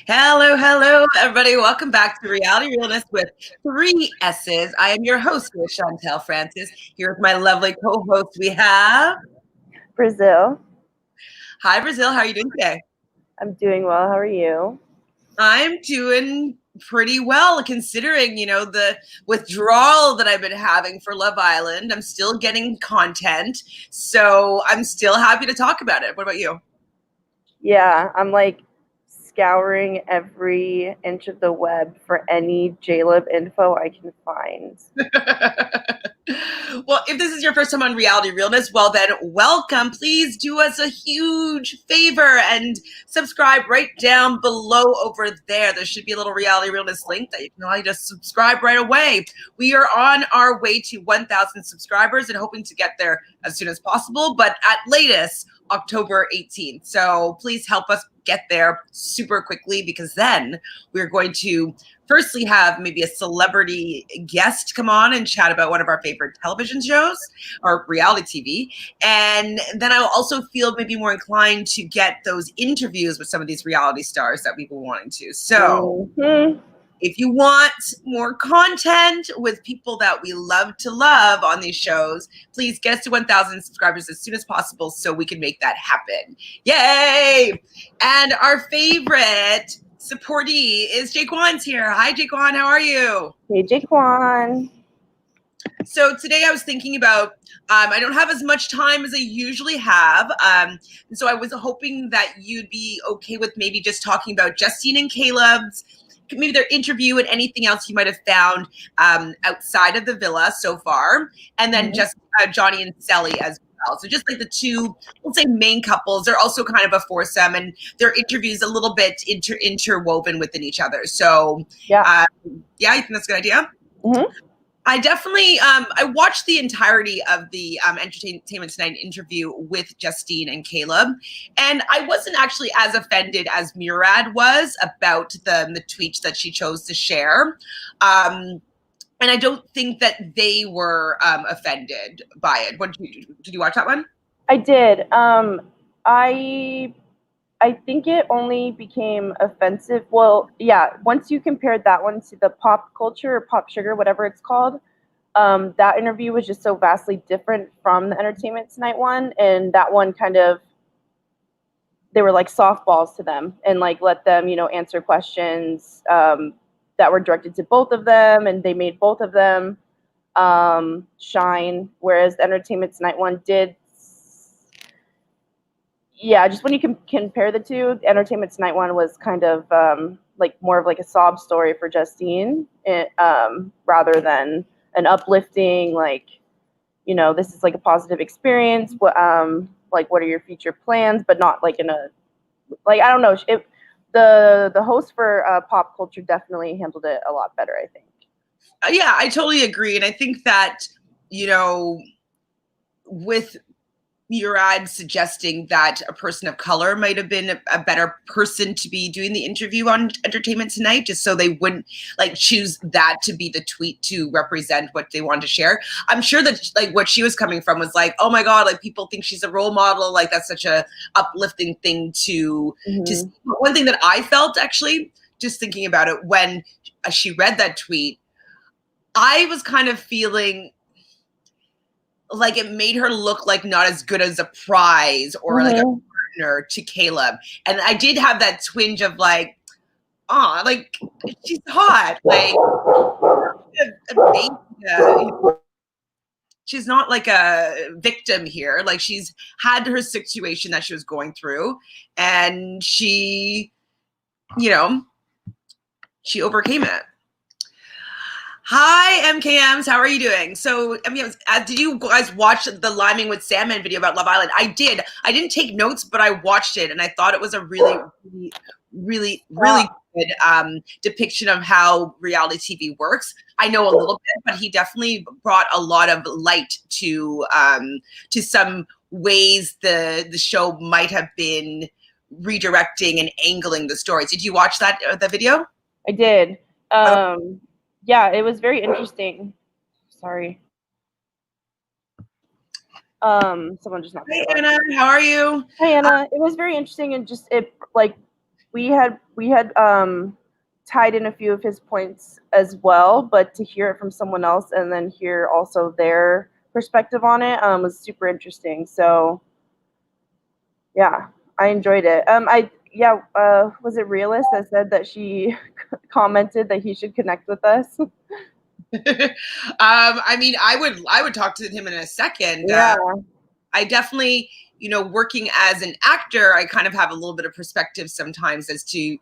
Hello, everybody. Welcome back to Reality Realness with 3 S's. I am your host, Chantele Francis. Here with my lovely co-host, we have Brazil. Hi, Brazil. How are you doing today? I'm doing well. How are you? I'm doing pretty well, considering the withdrawal that I've been having for Love Island. I'm still getting content, so I'm still happy to talk about it. What about you? Yeah, I'm like scouring every inch of the web for any Jaleb info I can find. Well, if this is your first time on Reality Realness, well then welcome. Please do us a huge favor and subscribe right down below over there. There should be a little Reality Realness link that you can all just subscribe right away. We are on our way to 1,000 subscribers and hoping to get there as soon as possible, but at latest October 18th. So please help us get there super quickly, because then we're going to firstly have maybe a celebrity guest come on and chat about one of our favorite television shows or reality TV. And then I'll also feel maybe more inclined to get those interviews with some of these reality stars that we've been wanting to. So if you want more content with people that we love to love on these shows, please get us to 1,000 subscribers as soon as possible so we can make that happen. Yay! And our favorite supportee is Jaquan's here. Hi, Jaquan. How are you? Hey, Jaquan. So today I was thinking about, I don't have as much time as I usually have. And so I was hoping that you'd be okay with maybe just talking about Justine and Caleb's, maybe their interview and anything else you might have found outside of the villa so far. And then just Johnny and Celly as well. So just like the two, we'll say, main couples. They're also kind of a foursome, and their interviews a little bit interwoven within each other. So yeah, you think that's a good idea? Mm-hmm. I definitely, I watched the entirety of the Entertainment Tonight interview with Justine and Caleb, and I wasn't actually as offended as Murad was about the tweets that she chose to share. And I don't think that they were offended by it. Did you watch that one? I did. I think it only became offensive. Well, yeah, once you compared that one to the pop culture or pop sugar, whatever it's called, that interview was just so vastly different from the Entertainment Tonight one. And that one kind of, they were like softballs to them and like let them, answer questions that were directed to both of them. And they made both of them shine. Whereas the Entertainment Tonight one did, just when you can compare the two, the Entertainment Tonight one was kind of like more of like a sob story for Justine, rather than an uplifting, like, this is like a positive experience. Like, what are your future plans? But not like in a, like, I don't know. The host for pop culture definitely handled it a lot better, I think. Yeah, I totally agree. And I think that, with Murad suggesting that a person of color might have been a better person to be doing the interview on Entertainment Tonight, just so they wouldn't like choose that to be the tweet to represent what they wanted to share. I'm sure that like what she was coming from was like, oh my God, like people think she's a role model. Like that's such a uplifting thing to see. One thing that I felt, actually, just thinking about it, when she read that tweet, I was kind of feeling like it made her look like not as good as a prize or like a partner to Caleb. And I did have that twinge of like, oh, like she's hot. Like she's not like a victim here. Like she's had her situation that she was going through, and she overcame it. Hi, MKMs. How are you doing? So, did you guys watch the Liming with Salmon video about Love Island? I did. I didn't take notes, but I watched it, and I thought it was a really good depiction of how reality TV works. I know a little bit, but he definitely brought a lot of light to some ways the show might have been redirecting and angling the stories. Did you watch that the video? I did. Yeah, it was very interesting. Sorry. Someone just knocked. Hey, Anna, how are you? Hey, Anna. It was very interesting, and just we we had tied in a few of his points as well, but to hear it from someone else and then hear also their perspective on it was super interesting. So yeah, I enjoyed it. Was it Realnesss that said that she commented that he should connect with us? I mean, I would talk to him in a second. Yeah. I definitely, working as an actor, I kind of have a little bit of perspective sometimes as to,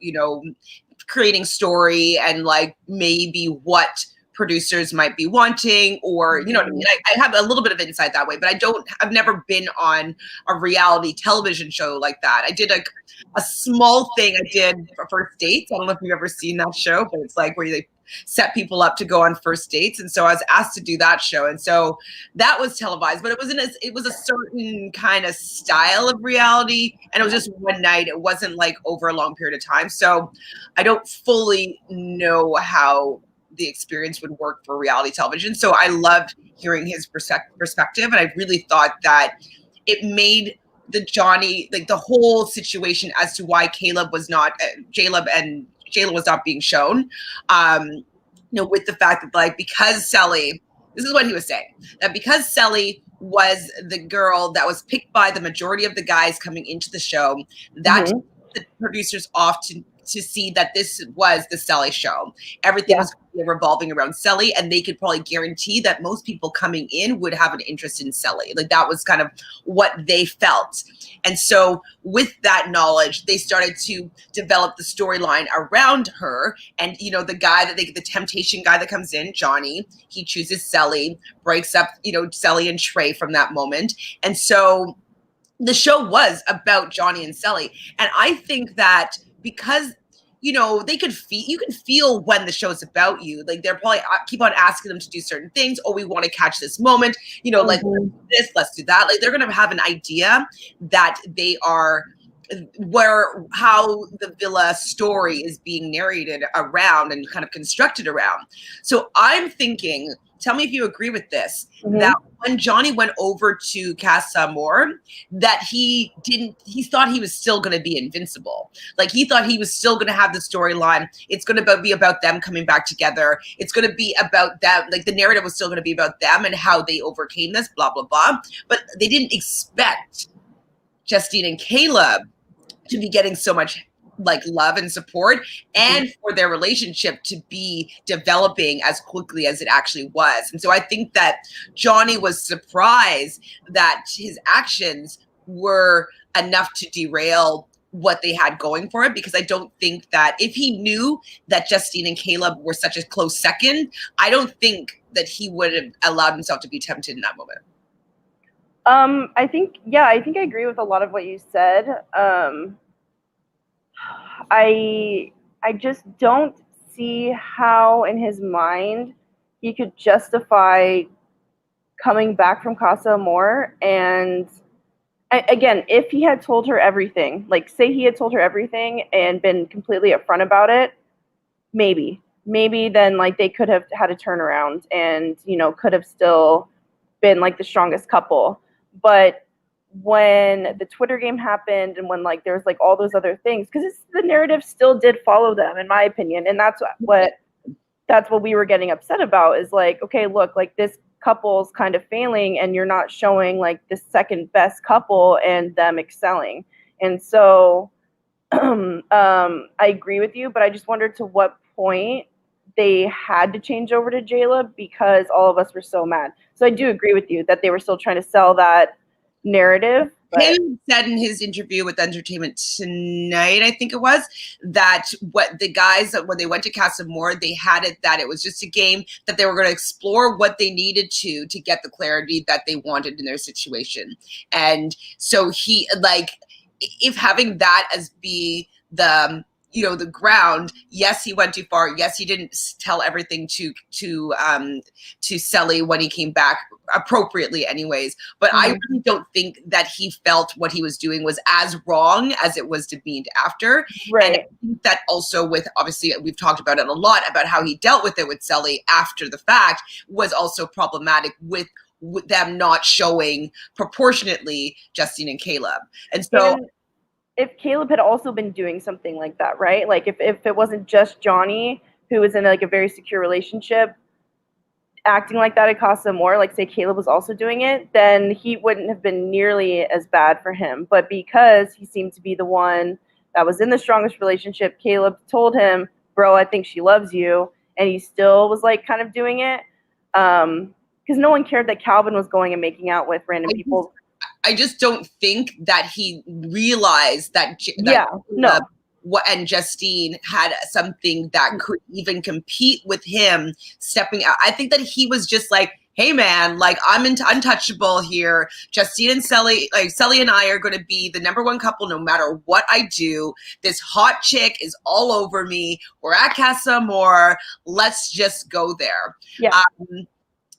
creating story and like maybe what producers might be wanting, or you know what I mean. I have a little bit of insight that way, but I've never been on a reality television show like that. I did a small thing I did for First Dates. I don't know if you've ever seen that show, but it's like where they set people up to go on first dates, and so I was asked to do that show, and so that was televised, but it was a certain kind of style of reality, and it was just one night. It wasn't like over a long period of time, so I don't fully know how the experience would work for reality television. So I loved hearing his perspective, and I really thought that it made the Johnny, like the whole situation as to why Jaleb was not being shown, with the fact that like, because Celly, this is what he was saying, that because Celly was the girl that was picked by the majority of the guys coming into the show, that the producers off to see that this was the Celly show. Everything was revolving around Celly, and they could probably guarantee that most people coming in would have an interest in Celly. Like that was kind of what they felt. And so with that knowledge, they started to develop the storyline around her. And, the guy the temptation guy that comes in, Johnny, he chooses Celly, breaks up, Celly and Trey from that moment. And so the show was about Johnny and Celly. And I think that because they could you can feel when the show's about you. Like they're probably keep on asking them to do certain things. Oh, we want to catch this moment. Like let's do this, let's do that. Like they're gonna have an idea that they are how the villa story is being narrated around and kind of constructed around. So I'm thinking, tell me if you agree with this, that when Johnny went over to Casa Amor, that he thought he was still going to be invincible. Like he thought he was still going to have the storyline. It's going to be about them coming back together. It's going to be about them. Like the narrative was still going to be about them and how they overcame this, blah, blah, blah. But they didn't expect Justine and Caleb to be getting so much like love and support, and for their relationship to be developing as quickly as it actually was. And so I think that Johnny was surprised that his actions were enough to derail what they had going for it, because I don't think that if he knew that Justine and Caleb were such a close second, I don't think that he would have allowed himself to be tempted in that moment. I think I agree with a lot of what you said. I just don't see how in his mind he could justify coming back from Casa Amor. And again, if he had told her everything, like say he had told her everything and been completely upfront about it, maybe then like they could have had a turnaround and, could have still been like the strongest couple. But when the Twitter game happened and when like there was like all those other things, because the narrative still did follow them, in my opinion, and that's what we were getting upset about, is like, okay, look, like this couple's kind of failing and you're not showing like the second best couple and them excelling. And so I agree with you, but I just wondered to what point they had to change over to Jaleb, because all of us were so mad. So I do agree with you that they were still trying to sell that narrative. He said in his interview with Entertainment Tonight, I think it was, that what the guys, when they went to Casa Amor, they had it that it was just a game, that they were going to explore what they needed to get the clarity that they wanted in their situation. And so he, like, if having that as be the the ground, yes, he went too far. Yes, he didn't tell everything to Celly when he came back appropriately anyways. But I really don't think that he felt what he was doing was as wrong as it was demeaned after. Right. And I think that also with, obviously, we've talked about it a lot, about how he dealt with it with Celly after the fact, was also problematic with them not showing proportionately Justine and Caleb. And so if Caleb had also been doing something like that, right? Like if it wasn't just Johnny who was in like a very secure relationship acting like that at Casa Amor, like say Caleb was also doing it, then he wouldn't have been nearly as bad for him. But because he seemed to be the one that was in the strongest relationship, Caleb told him, bro, I think she loves you. And he still was like kind of doing it. Because no one cared that Calvin was going and making out with random people. I just don't think that he realized that no. And Justine had something that could even compete with him stepping out. I think that he was just like, hey man, like I'm untouchable here. Justine and Celly, like Celly and I are going to be the #1 couple no matter what I do. This hot chick is all over me. We're at Casa Amor. Let's just go there. Yeah.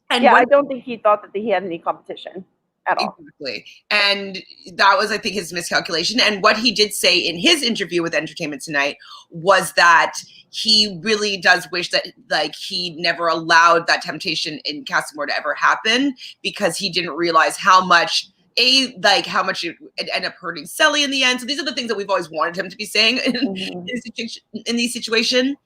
I don't think he thought that he had any competition at all. Exactly. And that was, I think, his miscalculation. And what he did say in his interview with Entertainment Tonight was that he really does wish that like he never allowed that temptation in Casa Amor to ever happen, because he didn't realize how much it ended up hurting Celly in the end. So these are the things that we've always wanted him to be saying in these situations.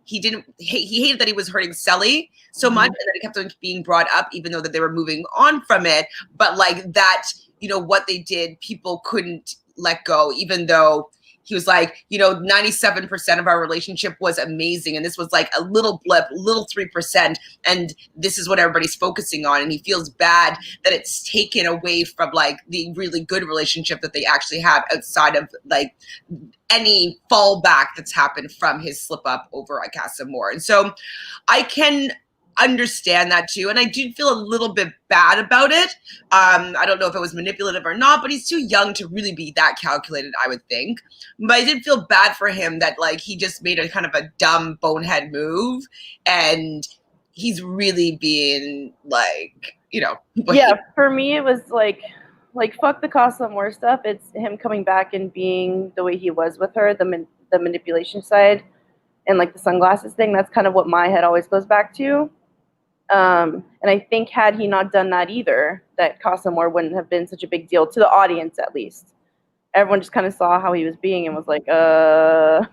He hated that he was hurting Celly so much, and that it kept on being brought up, even though that they were moving on from it. But like that, what they did, people couldn't let go, even though he was like, 97% of our relationship was amazing. And this was like a little blip, little 3%. And this is what everybody's focusing on. And he feels bad that it's taken away from like the really good relationship that they actually have outside of like any fallback that's happened from his slip up over at Casa Amor. And so I can understand that too, and I do feel a little bit bad about it. I don't know if it was manipulative or not, but he's too young to really be that calculated, I would think. But I did feel bad for him that like he just made a kind of a dumb bonehead move, and he's really being like, for me it was like fuck the Casa Amor stuff. It's him coming back and being the way he was with her, the manipulation side and like the sunglasses thing. That's kind of what my head always goes back to. And I think had he not done that either, that Casa Amor wouldn't have been such a big deal to the audience, at least. Everyone just kind of saw how he was being and was like, yeah,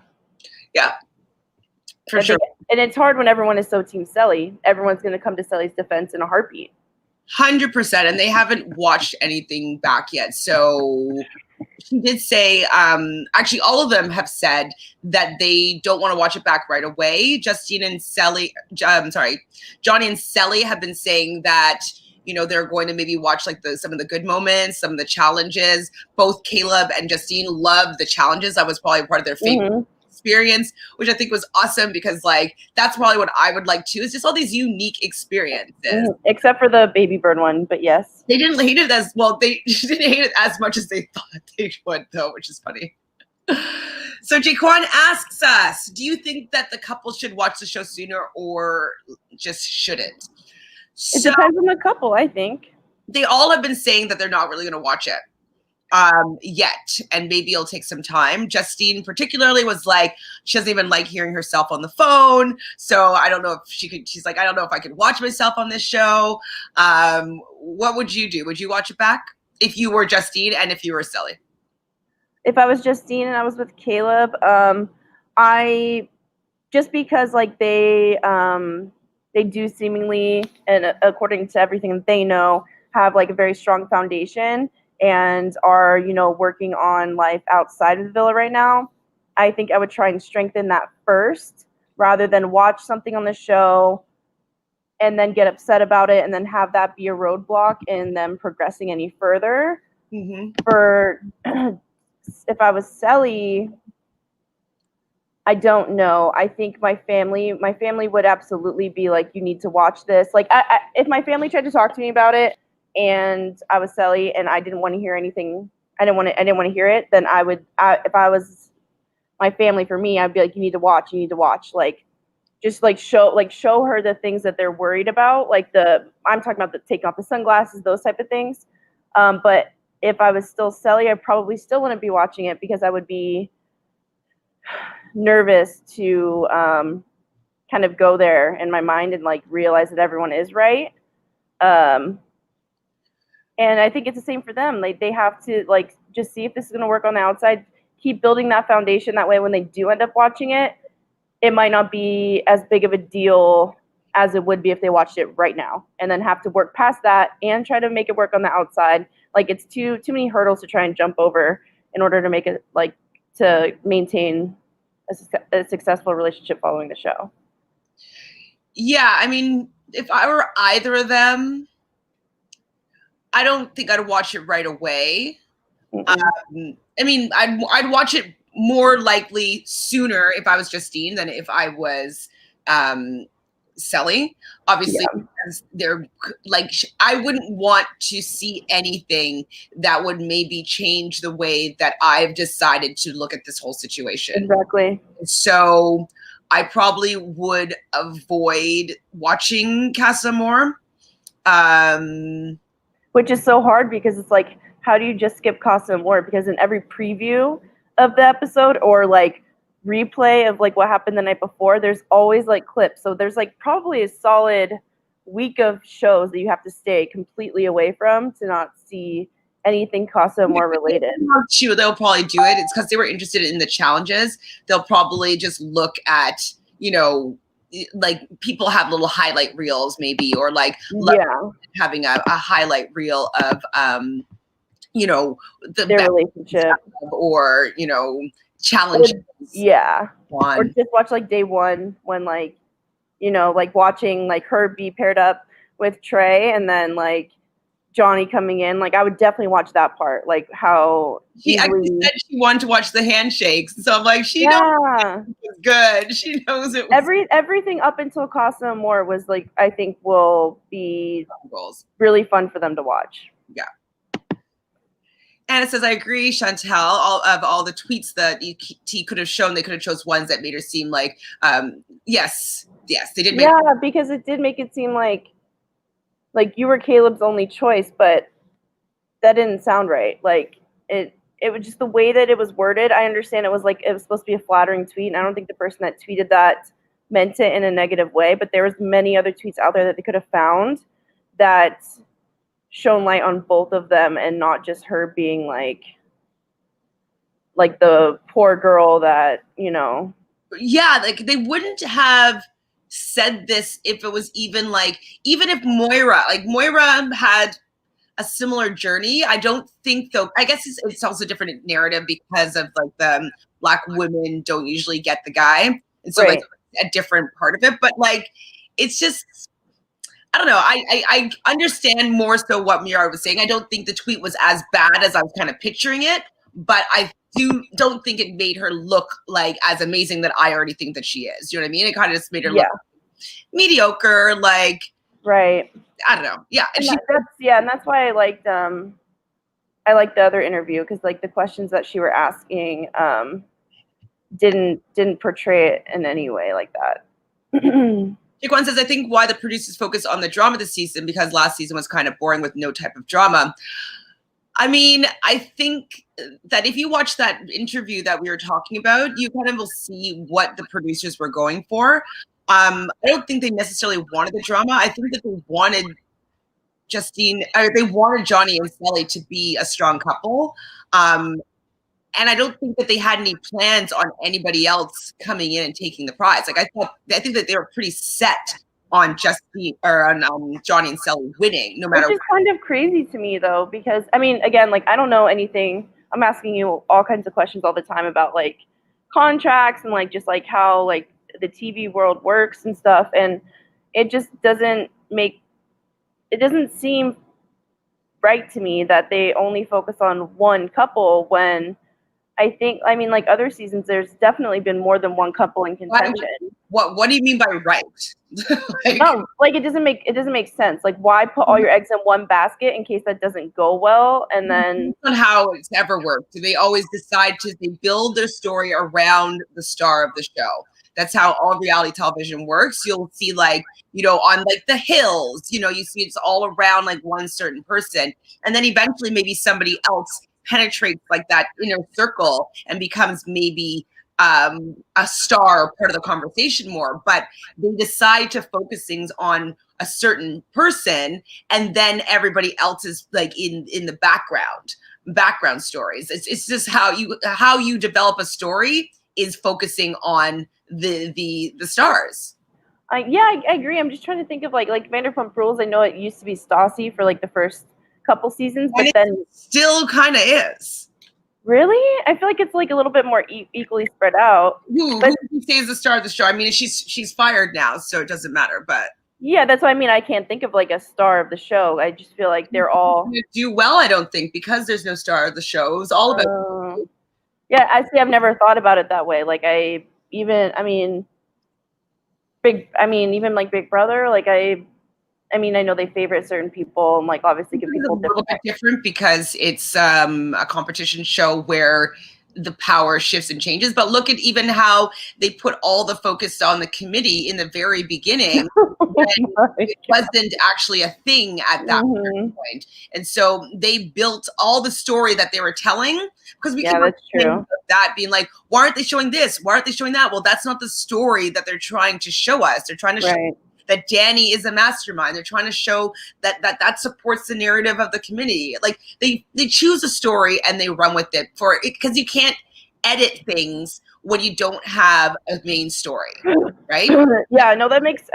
for sure. And it's hard when everyone is so team Celly. Everyone's going to come to Celly's defense in a heartbeat. 100%, and they haven't watched anything back yet. So he did say, actually, all of them have said that they don't want to watch it back right away. Johnny and Celly have been saying that, they're going to maybe watch like some of the good moments, some of the challenges. Both Caleb and Justine loved the challenges. That was probably part of their favorite experience, which I think was awesome, because like that's probably what I would like too, is just all these unique experiences. Except for the baby bird one, but yes. They didn't hate it as well. They didn't hate it as much as they thought they would, though, which is funny. So Jaquan asks us, do you think that the couple should watch the show sooner or just shouldn't? It depends on the couple, I think. They all have been saying that they're not really going to watch it yet, and maybe it'll take some time. Justine particularly was like, she doesn't even like hearing herself on the phone, so I don't know if she's like, I don't know if I could watch myself on this show. What would you do? Would you watch it back if you were Justine and if you were Celly? If I was Justine and I was with Caleb, I just because like they do seemingly, and according to everything that they know, have like a very strong foundation and are, working on life outside of the villa right now. I think I would try and strengthen that first rather than watch something on the show and then get upset about it and then have that be a roadblock in them progressing any further. For if I was Celly, I don't know. I think my family would absolutely be like, you need to watch this. Like, if my family tried to talk to me about it and I was Celly and I didn't want to hear anything, I didn't want to hear it, then I would, if I was my family, for me, I'd be like, you need to watch. Like, just like show her the things that they're worried about. Like I'm talking about the taking off the sunglasses, those type of things. But if I was still Celly, I probably still wouldn't be watching it because I would be nervous to kind of go there in my mind and like realize that everyone is right. And I think it's the same for them. Like they have to like just see if this is going to work on the outside, keep building that foundation. That way, when they do end up watching it, it might not be as big of a deal as it would be if they watched it right now, and then have to work past that and try to make it work on the outside. Like it's too many hurdles to try and jump over in order to make it like to maintain a successful relationship following the show. Yeah, I mean, if I were either of them, I don't think I'd watch it right away. I mean, I'd watch it more likely sooner if I was Justine than if I was Celly. Obviously, because they're like, I wouldn't want to see anything that would maybe change the way that I've decided to look at this whole situation. Exactly. So I probably would avoid watching Casa more. Which is so hard because it's like, how do you just skip Casa Amor? Because in every preview of the episode or like replay of like what happened the night before, there's always like clips. So there's like probably a solid week of shows that you have to stay completely away from to not see anything Casa Amor related. They'll probably do it. It's because they were interested in the challenges. They'll probably just look at, you know, like people have little highlight reels maybe, or like having a highlight reel of you know, their relationship or, you know, challenges. Or just watch like day one when like, you know, like watching like her be paired up with Trey and then like Johnny coming in. Like I would definitely watch that part. Like how she actually said she wanted to watch the handshakes. So I'm like, she knows it was good. She knows it was everything up until Casa Amor was like, I think will be really fun for them to watch. Yeah. And it says, I agree, Chantele, all the tweets that T could have shown, they could have chose ones that made her seem like, yes, they did. Because it did make it seem like you were Caleb's only choice, but that didn't sound right. Like it was just the way that it was worded. I understand it was like, it was supposed to be a flattering tweet. And I don't think the person that tweeted that meant it in a negative way, but there was many other tweets out there that they could have found that shone light on both of them and not just her being like the poor girl that, you know. Yeah, like they wouldn't have said this if it was even if Moira had a similar journey. I don't think though, I guess it's also a different narrative because of like the Black women don't usually get the guy. And so like a different part of it, but like, it's just, I don't know. I understand more so what Mira was saying. I don't think the tweet was as bad as I was kind of picturing it, but I don't think it made her look like as amazing that I already think that she is. You know what I mean? It kind of just made her look mediocre, like I don't know. Yeah. And that's why I liked the other interview, because like the questions that she were asking didn't portray it in any way like that. Jaquan says, I think why the producers focus on the drama this season, because last season was kind of boring with no type of drama. I mean, I think that if you watch that interview that we were talking about, you kind of will see what the producers were going for. I don't think they necessarily wanted the drama. I think that they wanted they wanted Johnny and Celly to be a strong couple. And I don't think that they had any plans on anybody else coming in and taking the prize. Like I think that they were pretty set on Johnny and Celly winning, no matter. Which is kind of crazy to me though, because I mean, again, like I don't know anything. I'm asking you all kinds of questions all the time about like contracts and like just like how like the TV world works and stuff, and it just doesn't seem right to me that they only focus on one couple when I mean, like other seasons, there's definitely been more than one couple in contention. What do you mean by right? Like it doesn't make sense. Like why put all your eggs in one basket in case that doesn't go well, and then on how it's ever worked. They always decide they build their story around the star of the show. That's how all reality television works. You'll see like, you know, on like The Hills, you know, you see it's all around like one certain person, and then eventually maybe somebody else penetrates like that inner circle and becomes maybe a star, part of the conversation more. But they decide to focus things on a certain person, and then everybody else is like in the background stories. It's just how you develop a story is focusing on the stars. I agree. I'm just trying to think of like Vanderpump Rules. I know it used to be Stassi for like the first couple seasons, but then still kind of is. Really? I feel like it's like a little bit more equally spread out. Who would you say is the star of the show? I mean, she's fired now, so it doesn't matter. But yeah, that's what I mean. I can't think of like a star of the show. I just feel like they're all do well. I don't think because there's no star of the show. It was all about. Yeah, I see. I've never thought about it that way. Like even like Big Brother. Like I know they favorite certain people and like obviously give people a little bit different because it's a competition show where the power shifts and changes. But look at even how they put all the focus on the committee in the very beginning. It wasn't actually a thing at that point. And so they built all the story that they were telling because we can that being like, why aren't they showing this? Why aren't they showing that? Well, that's not the story that they're trying to show us. They're trying to show that Danny is a mastermind. They're trying to show that supports the narrative of the committee. Like they choose a story and they run with it for it because you can't edit things when you don't have a main story, right? Yeah, no, that makes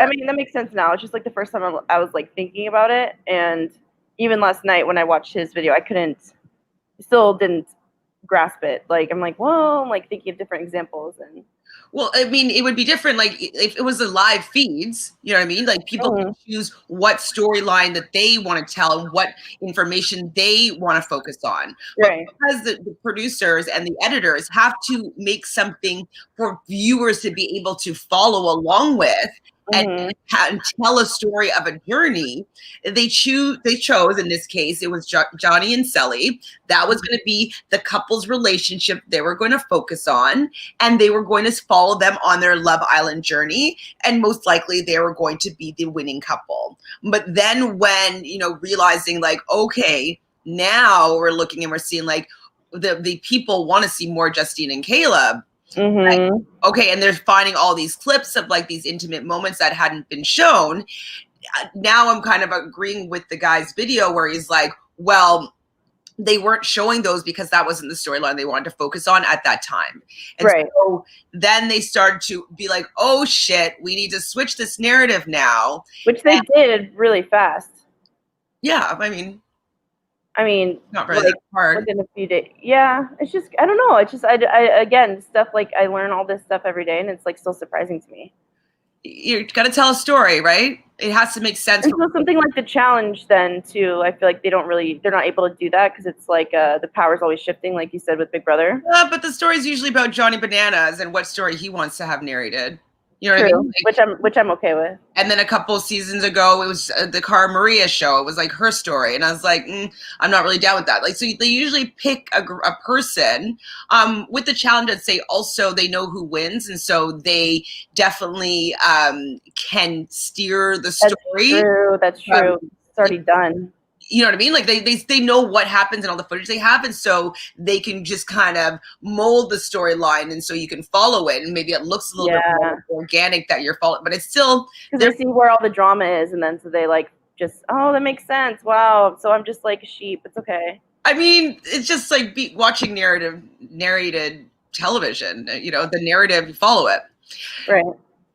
sense now. It's just like the first time I was like thinking about it, and even last night when I watched his video, I still didn't grasp it. Like I'm like, well, I'm like thinking of different examples and. Well, I mean, it would be different, like, if it was a live feeds, you know what I mean? Like, people can choose what storyline that they want to tell and what information they want to focus on. Right. But because the producers and the editors have to make something for viewers to be able to follow along with, and tell a story of a journey, they chose, in this case, it was Johnny and Celly. That was going to be the couple's relationship they were going to focus on, and they were going to follow them on their Love Island journey, and most likely they were going to be the winning couple. But then when, realizing like, okay, now we're looking and we're seeing like the people want to see more Justine and Caleb. Like, okay, and they're finding all these clips of like these intimate moments that hadn't been shown. Now I'm kind of agreeing with the guy's video where he's like, well, they weren't showing those because that wasn't the storyline they wanted to focus on at that time. And so then they started to be like, oh shit, we need to switch this narrative now. Which they did really fast. Yeah, I mean, not really that hard. Within a few days. Yeah, it's just, I don't know. It's just, I again, stuff like I learn all this stuff every day and it's like still surprising to me. You got to tell a story, right? It has to make sense. And so something like the challenge then too, I feel like they're not able to do that because it's like the power's always shifting, like you said with Big Brother. But the story's usually about Johnny Bananas and what story he wants to have narrated. You know what I mean? Like, which I'm okay with. And then a couple of seasons ago, it was the Cara Maria show. It was like her story, and I was like, I'm not really down with that. Like, so they usually pick a person. With the challenge, I'd say also they know who wins, and so they definitely can steer the story. That's true. It's already done. You know what I mean? Like they know what happens in all the footage they have, and so they can just kind of mold the storyline, and so you can follow it, and maybe it looks a little bit more organic that you're following, but it's still because they see where all the drama is, and then so they like just that makes sense. Wow, so I'm just like a sheep. It's okay. I mean, it's just like watching narrated television. The narrative, you follow it. Right.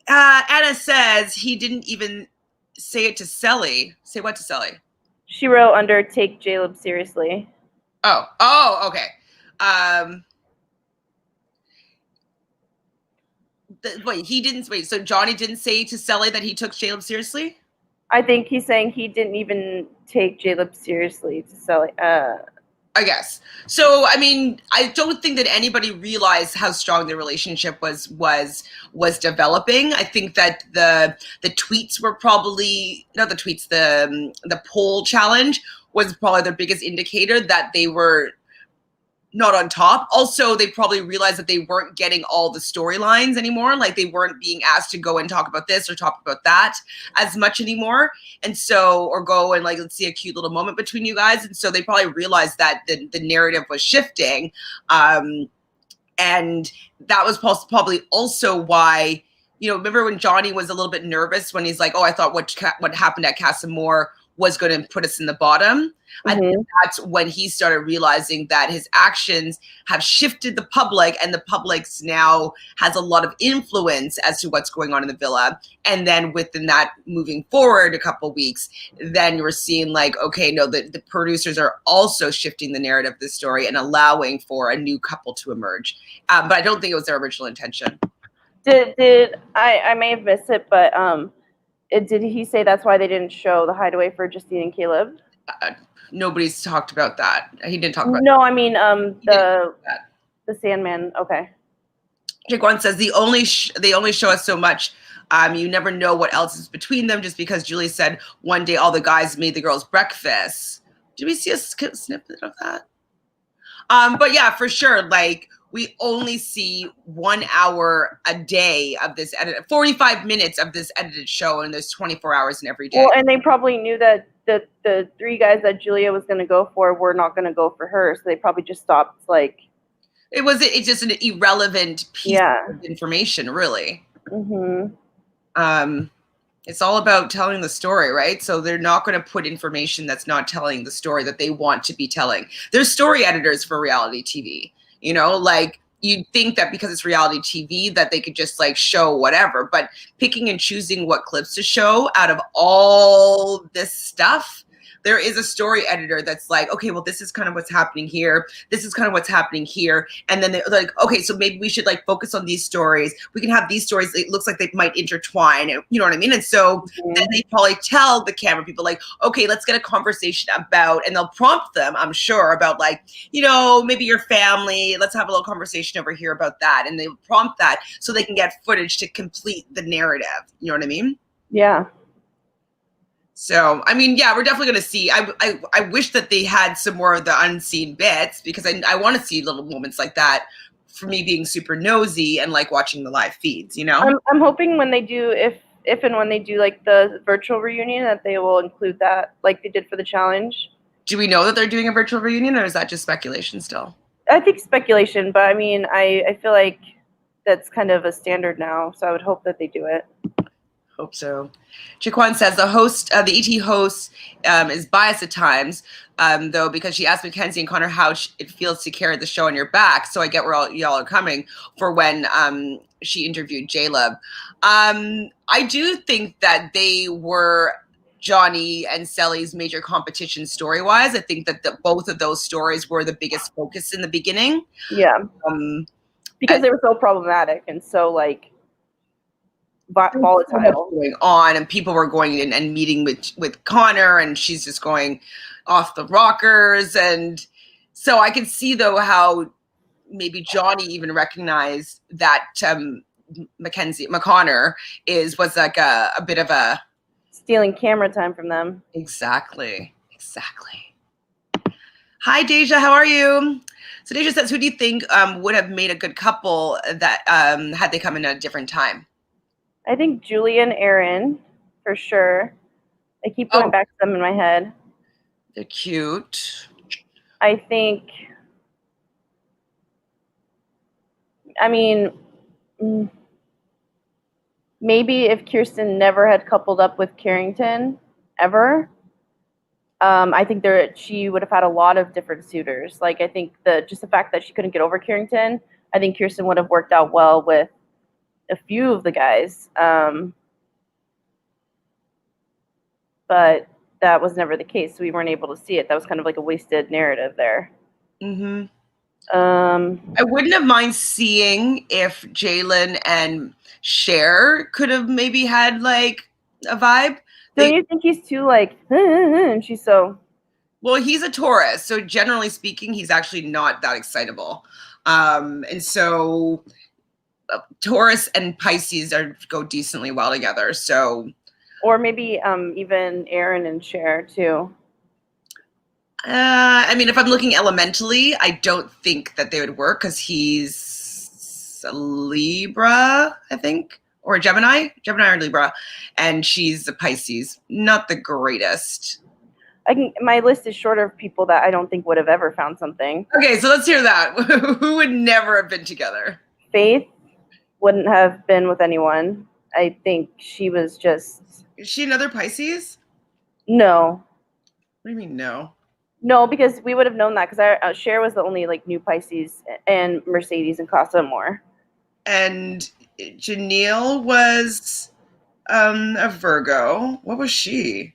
Anna says he didn't even say it to Celly. Say what to Celly? She wrote under take Jaleb seriously. Oh, okay. So Johnny didn't say to Celly that he took Jaleb seriously? I think he's saying he didn't even take Jaleb seriously to Celly. I guess. So, I mean, I don't think that anybody realized how strong the relationship was developing. I think that the tweets were probably not the tweets. The poll challenge was probably the biggest indicator that they were not on top. Also, they probably realized that they weren't getting all the storylines anymore. Like they weren't being asked to go and talk about this or talk about that as much anymore. And so, or go and like, let's see a cute little moment between you guys. And so they probably realized that the narrative was shifting. And that was probably also why remember when Johnny was a little bit nervous when he's like, oh, I thought what happened at Casa Amor was going to put us in the bottom. I think that's when he started realizing that his actions have shifted the public, and the public's now has a lot of influence as to what's going on in the villa. And then within that, moving forward a couple of weeks, then you're seeing like, okay, no, the producers are also shifting the narrative of the story and allowing for a new couple to emerge. But I don't think it was their original intention. Did I may have missed it, but did he say that's why they didn't show the hideaway for Justine and Caleb? Nobody's talked about that. He didn't talk about. No, I mean the Sandman. Okay. Jaquan says they only show us so much. You never know what else is between them. Just because Julie said one day all the guys made the girls breakfast. Did we see a snippet of that? But yeah, for sure. Like, we only see 1 hour a day of this 45 minutes of this edited show, and there's 24 hours in every day. Well, and they probably knew that the 3 guys that Julia was going to go for were not going to go for her, so they probably just stopped. Like, it's just an irrelevant piece of information, really. It's all about telling the story, right? So they're not going to put information that's not telling the story that they want to be telling. There's story editors for reality TV. Like, you'd think that because it's reality TV that they could just like show whatever, but picking and choosing what clips to show out of all this stuff, there is a story editor that's like, okay, well, this is kind of what's happening here. This is kind of what's happening here. And then they're like, okay, so maybe we should like focus on these stories. We can have these stories. It looks like they might intertwine. You know what I mean? And so then they probably tell the camera people like, okay, let's get a conversation about, and they'll prompt them, I'm sure, about like, maybe your family. Let's have a little conversation over here about that. And they prompt that so they can get footage to complete the narrative. You know what I mean? Yeah. So, I mean, yeah, we're definitely going to see. I wish that they had some more of the unseen bits, because I want to see little moments like that for me being super nosy and like watching the live feeds, I'm hoping when they do, if and when they do like the virtual reunion, that they will include that like they did for the challenge. Do we know that they're doing a virtual reunion, or is that just speculation still? I think speculation, but I mean, I feel like that's kind of a standard now, so I would hope that they do it. Hope so. Jaquan says the ET host is biased at times, though, because she asked Mackenzie and Connor how it feels to carry the show on your back. So I get where y'all are coming for when she interviewed Jaleb. I do think that they were Johnny and Celly's major competition story-wise. I think that both of those stories were the biggest focus in the beginning. Yeah. Because they were so problematic and so like volatile going on, and people were going in and meeting with Connor, and she's just going off the rockers. And so I can see though how maybe Johnny even recognized that Connor was like a bit of a stealing camera time from them. Exactly. Hi Deja, how are you? So Deja says, who do you think would have made a good couple that had they come in at a different time? I think Julie and Aaron, for sure. I keep going back to them in my head. They're cute. I think, I mean, maybe if Kirsten never had coupled up with Carrington, ever, I think she would have had a lot of different suitors. Like, I think just the fact that she couldn't get over Carrington, I think Kirsten would have worked out well with a few of the guys, but that was never the case. So we weren't able to see it. That was kind of like a wasted narrative there. I wouldn't have mind seeing if Jalen and Cher could have maybe had like a vibe. Don't you think he's too like, and she's so... Well, he's a Taurus, so generally speaking, he's actually not that excitable. And so Taurus and Pisces go decently well together. So, or maybe even Aaron and Cher too. I mean, if I'm looking elementally, I don't think that they would work because he's a Libra, I think, or a Gemini or Libra, and she's a Pisces. Not the greatest. My list is shorter of people that I don't think would have ever found something. Okay, so let's hear that. Who would never have been together? Faith wouldn't have been with anyone. I think she was just... Is she another Pisces? No. What do you mean no? No, because we would have known that, because Cher was the only like new Pisces, and Mercedes and Casa Amor. And Janelle was a Virgo. What was she?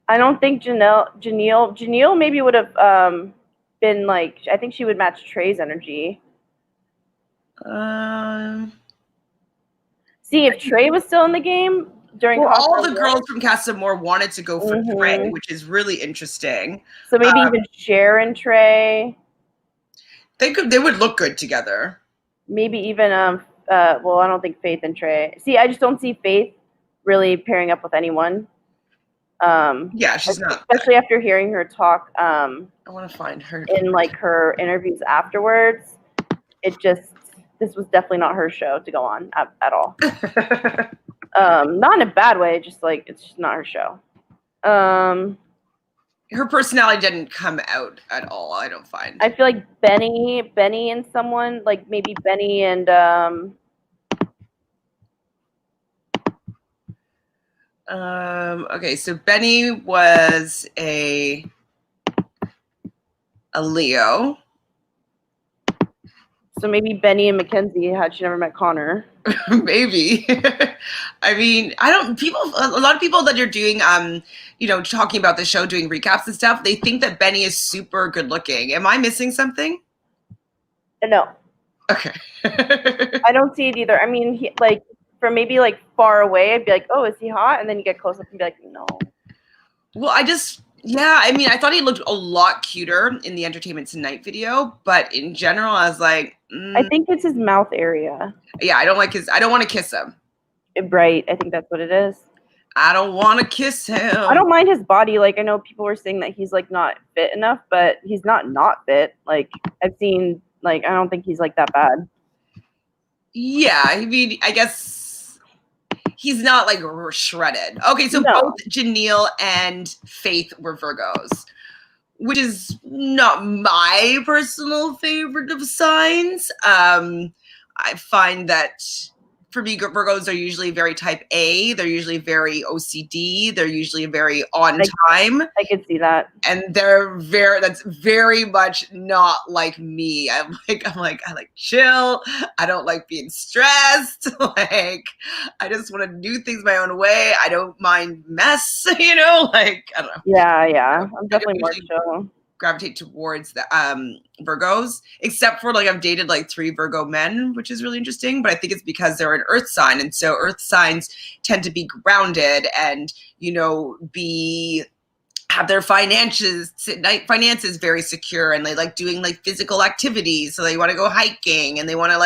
I don't think Janelle maybe would have been like, I think she would match Trey's energy. See, if Trey was still in the game during all the girls from Casa Amor wanted to go for Trey, which is really interesting. So maybe even Cher and Trey. They would look good together. Maybe even well, I don't think Faith and Trey. See, I just don't see Faith really pairing up with anyone. Yeah, she's not. Especially after hearing her talk. I want to find her in like her interviews afterwards. This was definitely not her show to go on at all. Not in a bad way, just like it's just not her show. Her personality didn't come out at all, I don't find. I feel like Benny and someone, like maybe Benny and okay, so Benny was a Leo. So maybe Benny and Mackenzie had she never met Connor. Maybe. I mean, a lot of people that are doing, talking about the show, doing recaps and stuff, they think that Benny is super good looking. Am I missing something? No. Okay. I don't see it either. I mean, from maybe like far away, I'd be like, oh, is he hot? And then you get close up and be like, no. Well, I thought he looked a lot cuter in the Entertainment Tonight video, but in general, I was like, I think it's his mouth area. Yeah, I don't want to kiss him. Right, I think that's what it is. I don't want to kiss him. I don't mind his body. Like, I know people were saying that he's like not fit enough, but he's not fit. Like, I've seen, like, I don't think he's like that bad. Yeah, I mean, I guess he's not like shredded. Okay, so both Janelle and Faith were Virgos, which is not my personal favorite of signs. I find that for me, Virgos are usually very type A. They're usually very OCD. They're usually very on time. I could see that. And that's very much not like me. I like chill. I don't like being stressed. Like, I just want to do things my own way. I don't mind mess, I don't know. Yeah. I'm definitely more chill. Gravitate towards the Virgos, except for like I've dated like 3 Virgo men, which is really interesting, but I think it's because they're an earth sign, and so earth signs tend to be grounded and have their finances very secure, and they like doing like physical activities. So they want to go hiking and they want to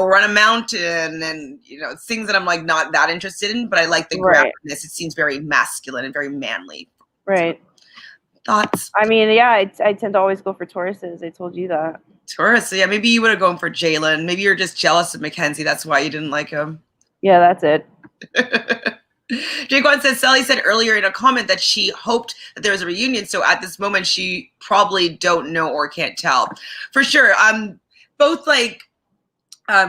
run a mountain, and things that I'm like not that interested in, but I like the groundedness. It seems very masculine and very manly. Right. Thoughts? I mean, yeah, I tend to always go for Tauruses. I told you that. Taurus, yeah, maybe you would have gone for Jalen. Maybe you're just jealous of Mackenzie. That's why you didn't like him. Yeah, that's it. Jaquan says, Celly said earlier in a comment that she hoped that there was a reunion. So at this moment, she probably don't know or can't tell. For sure. Both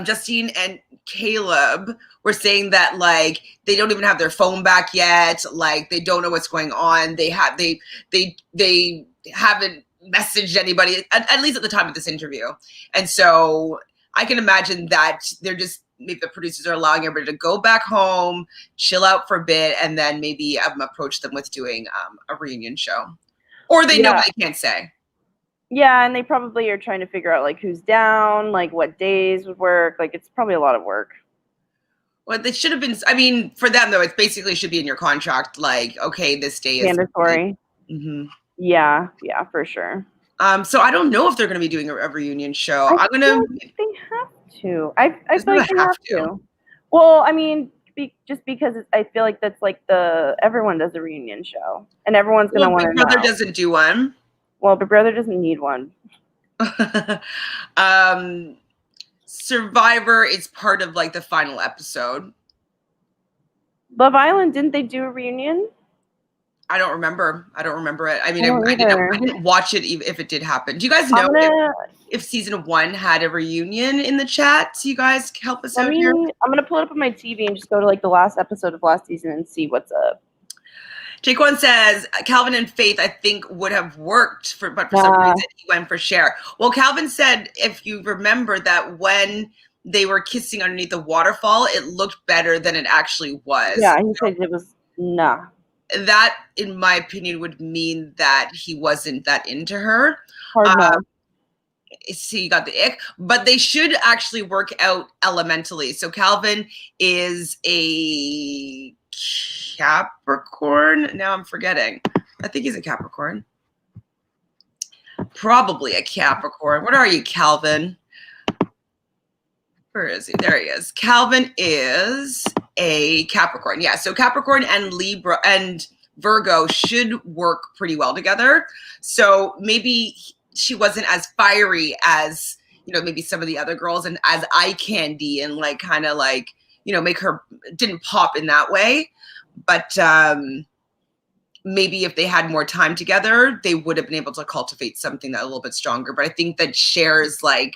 Justine and Caleb were saying that like they don't even have their phone back yet. Like they don't know what's going on. They haven't messaged anybody, at least at the time of this interview. And so I can imagine that they're just, maybe the producers are allowing everybody to go back home, chill out for a bit, and then maybe approach them with doing a reunion show. Or they know what they can't say. Yeah, and they probably are trying to figure out like who's down, like what days would work. Like it's probably a lot of work. Well, it should have been, I mean, for them though, it basically should be in your contract, like, okay, this day is mandatory. Mm-hmm. Yeah, for sure. So I don't know if they're going to be doing a reunion show. They have to. I feel like they have to. Well, I mean, just because I feel like that's like everyone does a reunion show, and everyone's going to want to know. Big Brother doesn't do one. Well, Big Brother doesn't need one. Survivor is part of like the final episode. Love Island, didn't they do a reunion? I don't remember it. I mean, I don't either. I didn't watch it if it did happen. Do you guys know if season 1 had a reunion in the chat? So you guys help us out here. I'm gonna pull it up on my TV and just go to like the last episode of last season and see what's up. Jaquan says Calvin and Faith, I think, would have worked but for some reason he went for Cher. Well, Calvin said, if you remember, that when they were kissing underneath the waterfall, it looked better than it actually was. Yeah, he said it was nah. That, in my opinion, would mean that he wasn't that into her. Hard no. So you got the ick, but they should actually work out elementally. So Calvin is a Capricorn. Now I'm forgetting. I think he's a Capricorn. Probably a Capricorn. What are you, Calvin? Where is he? There he is. Calvin is a Capricorn. Yeah, so Capricorn and Libra and Virgo should work pretty well together. So maybe she wasn't as fiery as, you know, maybe some of the other girls, and as eye candy, and like kind of like, you know, make her didn't pop in that way. But maybe if they had more time together, they would have been able to cultivate something that a little bit stronger. But I think that Cher's like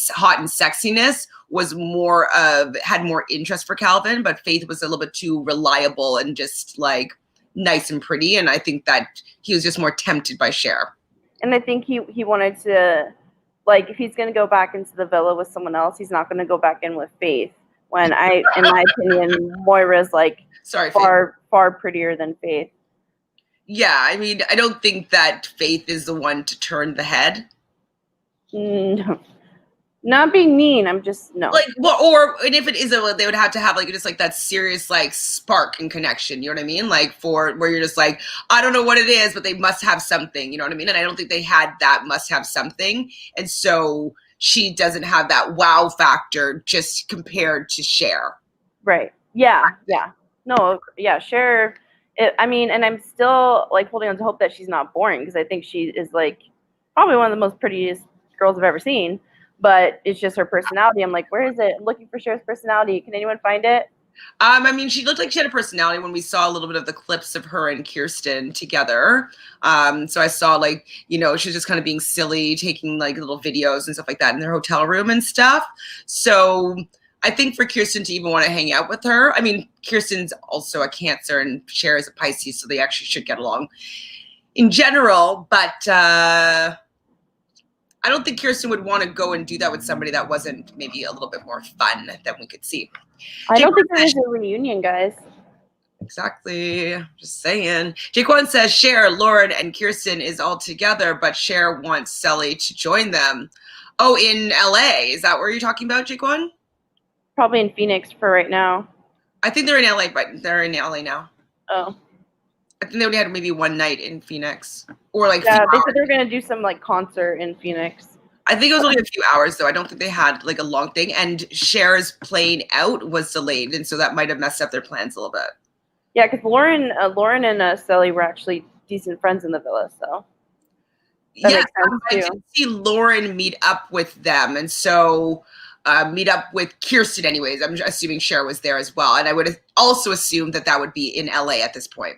hot and sexiness was had more interest for Calvin, but Faith was a little bit too reliable and just like nice and pretty. And I think that he was just more tempted by Cher. And I think he wanted to, like, if he's going to go back into the villa with someone else, he's not going to go back in with Faith. When in my opinion, Moira's like far prettier than Faith. Yeah, I mean, I don't think that Faith is the one to turn the head. No. Not being mean, I'm just no. Like, well, and if it is, they would have to have like just like that serious like spark and connection. You know what I mean? Like for where you're just like, I don't know what it is, but they must have something. You know what I mean? And I don't think they had that must have something, and so she doesn't have that wow factor just compared to Cher. Right. Yeah. Yeah. No. Yeah. Cher. I mean, and I'm still like holding on to hope that she's not boring, because I think she is like probably one of the most prettiest girls I've ever seen. But it's just her personality. I'm like, where is it? I'm looking for Cher's personality. Can anyone find it? I mean, she looked like she had a personality when we saw a little bit of the clips of her and Kirsten together. So I saw like, you know, she was just kind of being silly, taking like little videos and stuff like that in their hotel room and stuff. So I think for Kirsten to even want to hang out with her, I mean, Kirsten's also a Cancer and Cher is a Pisces, so they actually should get along in general. But I don't think Kirsten would want to go and do that with somebody that wasn't maybe a little bit more fun than we could see. I don't think there is a reunion, guys. Exactly. Just saying. Jaquan says Cher, Lauren, and Kirsten is all together, but Cher wants Celly to join them. Oh, in LA. Is that where you're talking about, Jaquan? Probably in Phoenix for right now. I think they're in LA, but they're in LA now. Oh. I think they only had maybe one night in Phoenix, or like they said they were gonna do some like concert in Phoenix. I think it was only a few hours though. I don't think they had like a long thing. And Cher's plane out was delayed, and so that might have messed up their plans a little bit. Yeah, because Lauren and Celly were actually decent friends in the villa, so that I did see Lauren meet up with them, and so meet up with Kirsten. Anyways, I'm assuming Cher was there as well, and I would also assume that would be in LA at this point.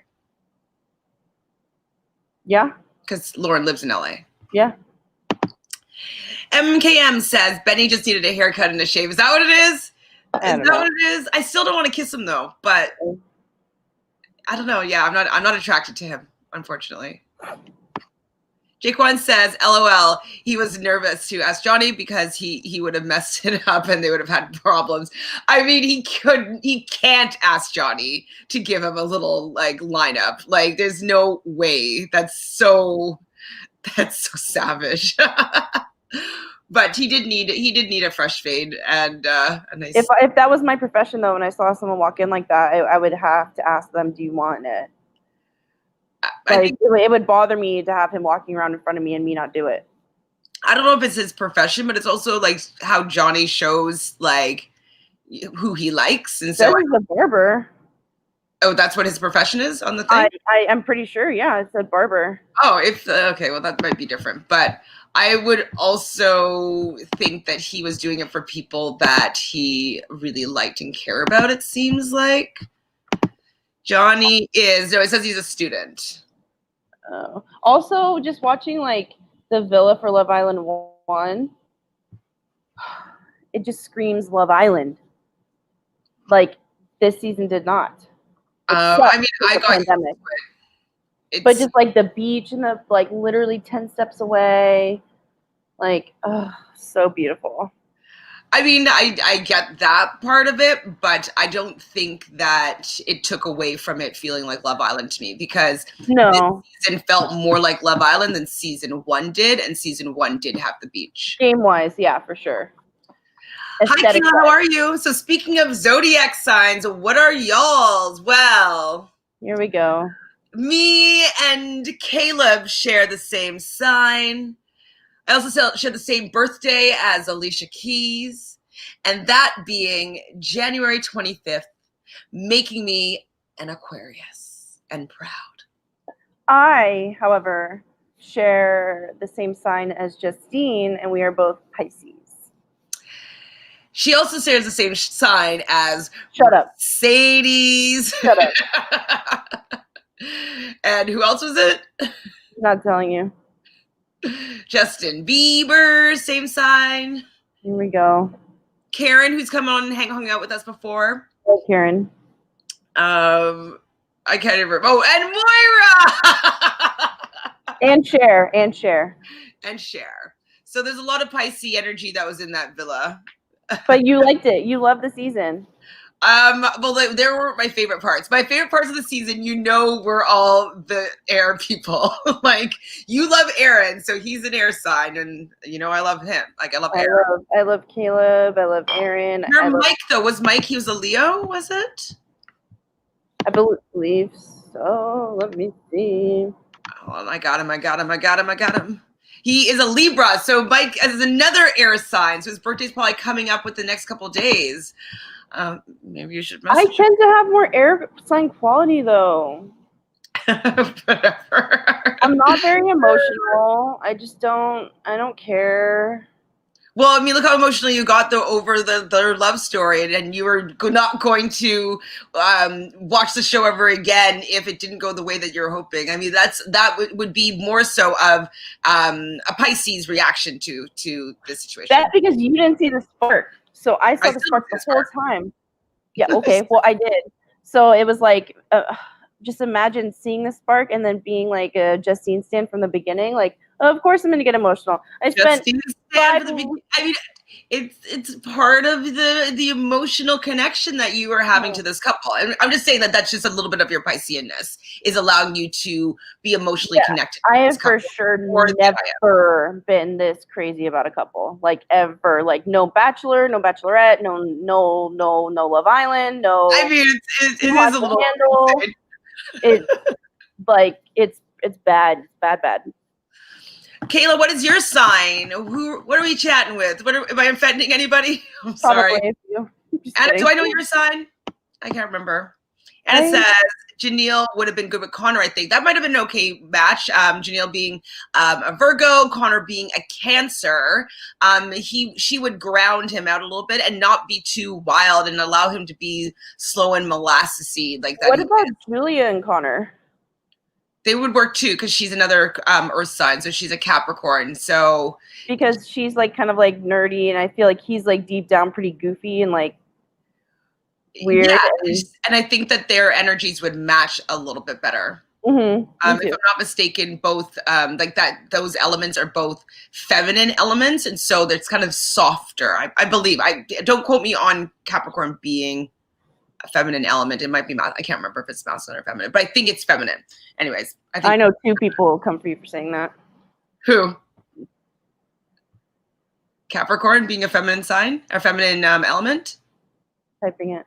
Yeah. Because Lauren lives in LA. Yeah. MKM says, Benny just needed a haircut and a shave. Is that what it is? Is that what it is? I still don't want to kiss him though, but I don't know. Yeah, I'm not attracted to him, unfortunately. Jaquan says, LOL, he was nervous to ask Johnny because he would have messed it up and they would have had problems. I mean, he can't ask Johnny to give him a little like lineup. Like there's no way. That's so savage. But he did need a fresh fade and a nice. If that was my profession though, and I saw someone walk in like that, I would have to ask them, do you want it? I think it would bother me to have him walking around in front of me and me not do it. I don't know if it's his profession, but it's also like how Johnny shows like who he likes, and so he's a barber. Oh, that's what his profession is on the thing? I am pretty sure, yeah, it said barber. Oh, okay, well that might be different, but I would also think that he was doing it for people that he really liked and cared about, it seems like. Johnny is, no, it says he's a student. Also, just watching like the villa for Love Island 1, it just screams Love Island. Like this season did not. I mean, I got pandemic. But just like the beach and the like literally 10 steps away, like, oh, so beautiful. I mean, I get that part of it, but I don't think that it took away from it feeling like Love Island to me, because no, this season felt more like Love Island than season 1 did, and season 1 did have the beach. Game-wise, yeah, for sure. Hi, Kayla, how are you? So speaking of zodiac signs, what are y'all's? Well, here we go. Me and Caleb share the same sign. I also share the same birthday as Alicia Keys, and that being January 25th, making me an Aquarius and proud. I, however, share the same sign as Justine, and we are both Pisces. She also shares the same sign as Shut up. Mercedes. Shut up. And who else was it? Not telling you. Justin Bieber, same sign. Here we go. Karen, who's come on and hung out with us before. Oh, Karen. I can't remember. Oh, and Moira. and Cher. And Cher. So there's a lot of Pisces energy that was in that villa. But you liked it. You loved the season. Well, there were my favorite parts. My favorite parts of the season, we're all the air people. Like, you love Aaron, so he's an air sign, and I love him. Like, I love Aaron. I love Caleb. I love Aaron. Mike, though, was Mike? He was a Leo, was it? I believe so. Let me see. Oh, I got him. He is a Libra, so Mike is another air sign. So his birthday's probably coming up with the next couple days. Maybe you should message. I tend to have more air sign quality, though. Whatever. I'm not very emotional. I don't care. Well, I mean, look how emotional you got over their love story, and you were not going to watch the show ever again if it didn't go the way that you're hoping. I mean, that would be more so of a Pisces reaction to the situation. That's because you didn't see the spark. So I saw the spark the whole time. Yeah, okay. Well, I did. So it was like, just imagine seeing the spark and then being like a Justine stan from the beginning. Like, of course I'm going to get emotional. I mean, it's part of the emotional connection that you are having to this couple. And I'm just saying that's just a little bit of your Pisceanness is allowing you to be emotionally connected. I have for sure never been this crazy about a couple, like ever. Like no Bachelor, no Bachelorette, no Love Island, no. I mean, it is a little. It's like it's bad. It's bad. Kayla, what is your sign? What are we chatting with? Am I offending anybody? I'm sorry. Anna, do I know your sign? I can't remember. And it says Janelle would have been good with Connor, I think. That might have been an okay match. Janelle being a Virgo, Connor being a Cancer. She would ground him out a little bit and not be too wild and allow him to be slow and molassesy like that. What about Julia and Connor? They would work too, because she's another Earth sign, so she's a Capricorn. So because she's like kind of like nerdy, and I feel like he's like deep down pretty goofy and like weird. Yeah, and I think that their energies would match a little bit better. Mm-hmm, if I'm not mistaken, both like that, those elements are both feminine elements, and so it's kind of softer. I believe. Don't quote me on Capricorn being a feminine element. It might be I can't remember if it's masculine or feminine, but I think it's feminine. Anyways, I know two people will come for you for saying that. Who? Capricorn being a feminine sign or feminine element? Typing it.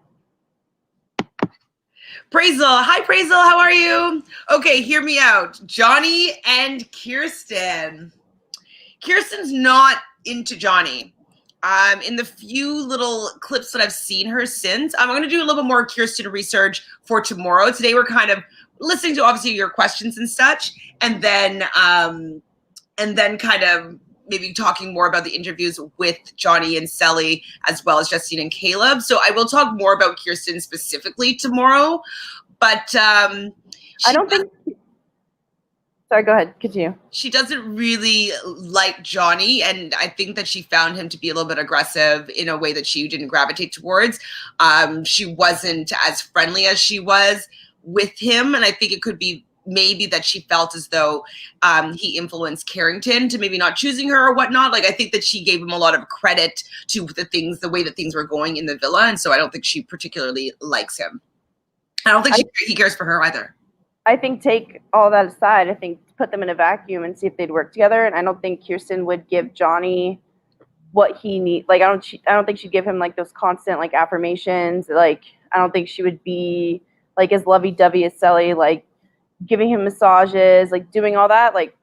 Praisel. Hi, Praisel. How are you? Okay, hear me out. Johnny and Kirsten. Kirsten's not into Johnny. In the few little clips that I've seen her since, I'm going to do a little bit more Kirsten research for tomorrow. Today we're kind of listening to obviously your questions and such, and then kind of maybe talking more about the interviews with Johnny and Celly, as well as Justine and Caleb. So I will talk more about Kirsten specifically tomorrow. But I don't think. Sorry, go ahead. Continue. She doesn't really like Johnny, and I think that she found him to be a little bit aggressive in a way that she didn't gravitate towards. She wasn't as friendly as she was with him, and I think it could be maybe that she felt as though he influenced Carrington to maybe not choosing her or whatnot. Like, I think that she gave him a lot of credit to the way that things were going in the villa, and so I don't think she particularly likes him. I don't think he cares for her either. I think take all that aside, I think put them in a vacuum and see if they'd work together. And I don't think Kirsten would give Johnny what he needs. Like, I don't think she'd give him like those constant like affirmations. Like, I don't think she would be like as lovey-dovey as Celly, like giving him massages, like doing all that. Like,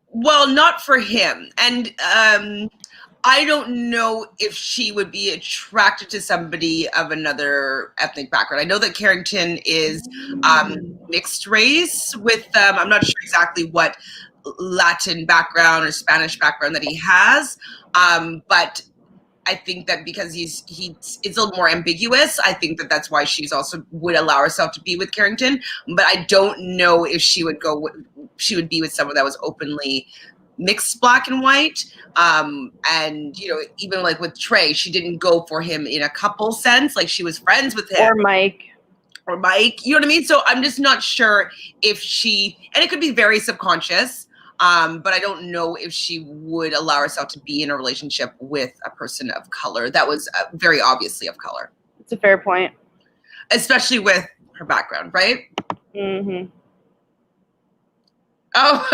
Well, not for him. And I don't know if she would be attracted to somebody of another ethnic background. I know that Carrington is mixed race with, I'm not sure exactly what Latin background or Spanish background that he has, but I think that because it's a little more ambiguous, I think that that's why she's also would allow herself to be with Carrington. But I don't know if she would be with someone that was openly mixed black and white. And even like with Trey, she didn't go for him in a couple sense, like she was friends with him or Mike, you know what I mean? So I'm just not sure if and it could be very subconscious, but I don't know if she would allow herself to be in a relationship with a person of color that was very obviously of color. It's a fair point, especially with her background, right? Mm-hmm. Oh.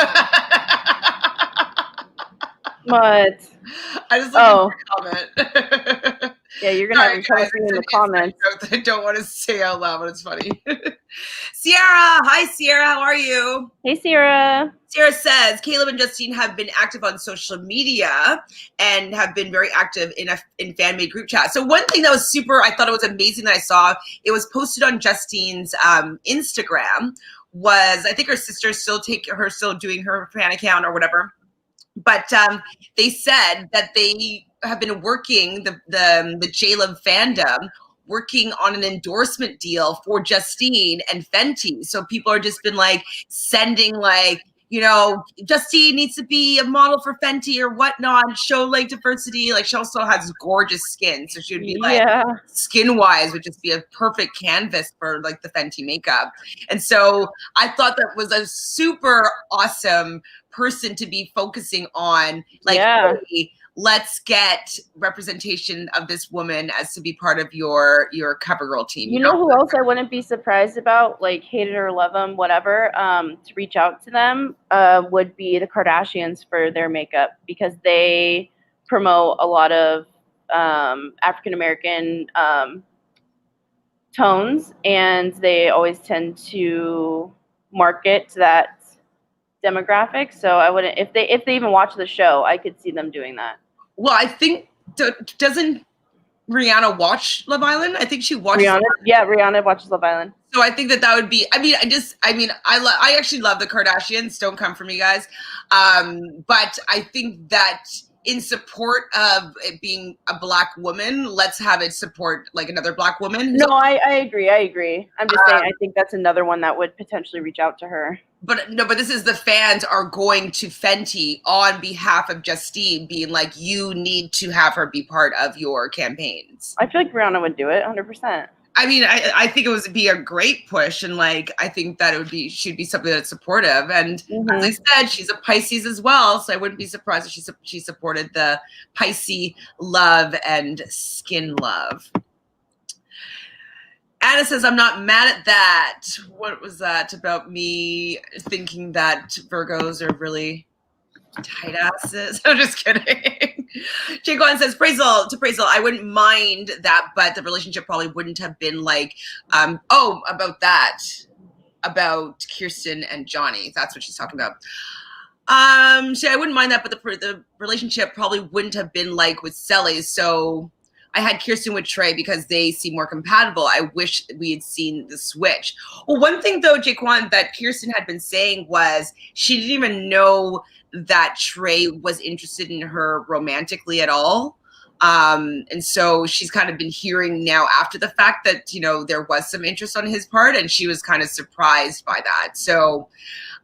What? I just looked at your comment. Yeah, you're gonna have trouble in the comments. I don't want to say out loud, but it's funny. Sierra, hi Sierra, how are you? Hey Sierra. Sierra says Caleb and Justine have been active on social media and have been very active in fan-made group chat. So one thing that was I thought it was amazing that I saw, it was posted on Justine's Instagram, was I think her sister's still doing her fan account or whatever. But they said that they have been working, the Jaleb fandom, working on an endorsement deal for Justine and Fenty. So people are just been like sending like, Justine needs to be a model for Fenty or whatnot, show like diversity. Like she also has gorgeous skin. So she would be like skin wise would just be a perfect canvas for like the Fenty makeup. And so I thought that was a super awesome person to be focusing on, like, hey, let's get representation of this woman as to be part of your CoverGirl team. You know who else I wouldn't be surprised about, like hate it or love them, whatever, to reach out to them would be the Kardashians for their makeup, because they promote a lot of African-American tones, and they always tend to market to that demographic. So I wouldn't, if they even watch the show, I could see them doing that. Well, I think doesn't Rihanna watch Love Island? I think she watches Rihanna watches Love Island. So I think that would be, I actually love the Kardashians. Don't come for me, guys. But I think that in support of it being a Black woman, let's have it support like another Black woman. No, I agree. I'm just saying, I think that's another one that would potentially reach out to her. But this is the fans are going to Fenty on behalf of Justine, being like, you need to have her be part of your campaigns. I feel like Rihanna would do it 100%. I mean, I think it would be a great push, and like I think that she'd be something that's supportive. And as I said, she's a Pisces as well, so I wouldn't be surprised if she supported the Pisces love and skin love. Anna says, I'm not mad at that. What was that about me thinking that Virgos are really tight asses? I'm just kidding. Jaquan says, Praisal, I wouldn't mind that, but the relationship probably wouldn't have been like, about about Kirsten and Johnny. That's what she's talking about. I wouldn't mind that, but the relationship probably wouldn't have been like with Celly. So I had Kirsten with Trey because they seem more compatible. I wish we had seen the switch. Well, one thing though, Jaquan, that Kirsten had been saying was she didn't even know that Trey was interested in her romantically at all. And so she's kind of been hearing now after the fact that, you know, there was some interest on his part, and she was kind of surprised by that. So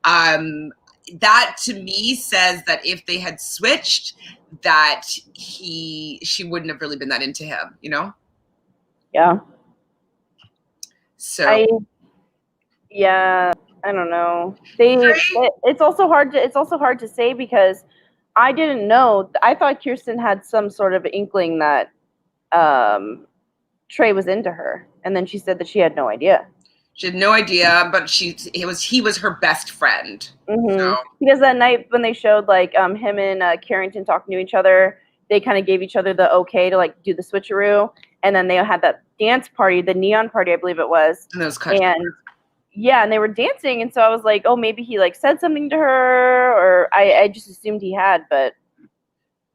that to me says that if they had switched, that she wouldn't have really been that into him, you know? Yeah. So I don't know. It's also hard to say because I didn't know. I thought Kirsten had some sort of inkling that Trey was into her, and then she said that she had no idea. She had no idea, but he was her best friend. Mm-hmm. So. Because that night when they showed like him and Carrington talking to each other, they kind of gave each other the okay to like do the switcheroo, and then they had that dance party, the neon party, I believe it was. And those and they were dancing, and so I was like, oh, maybe he like said something to her, or I just assumed he had, but.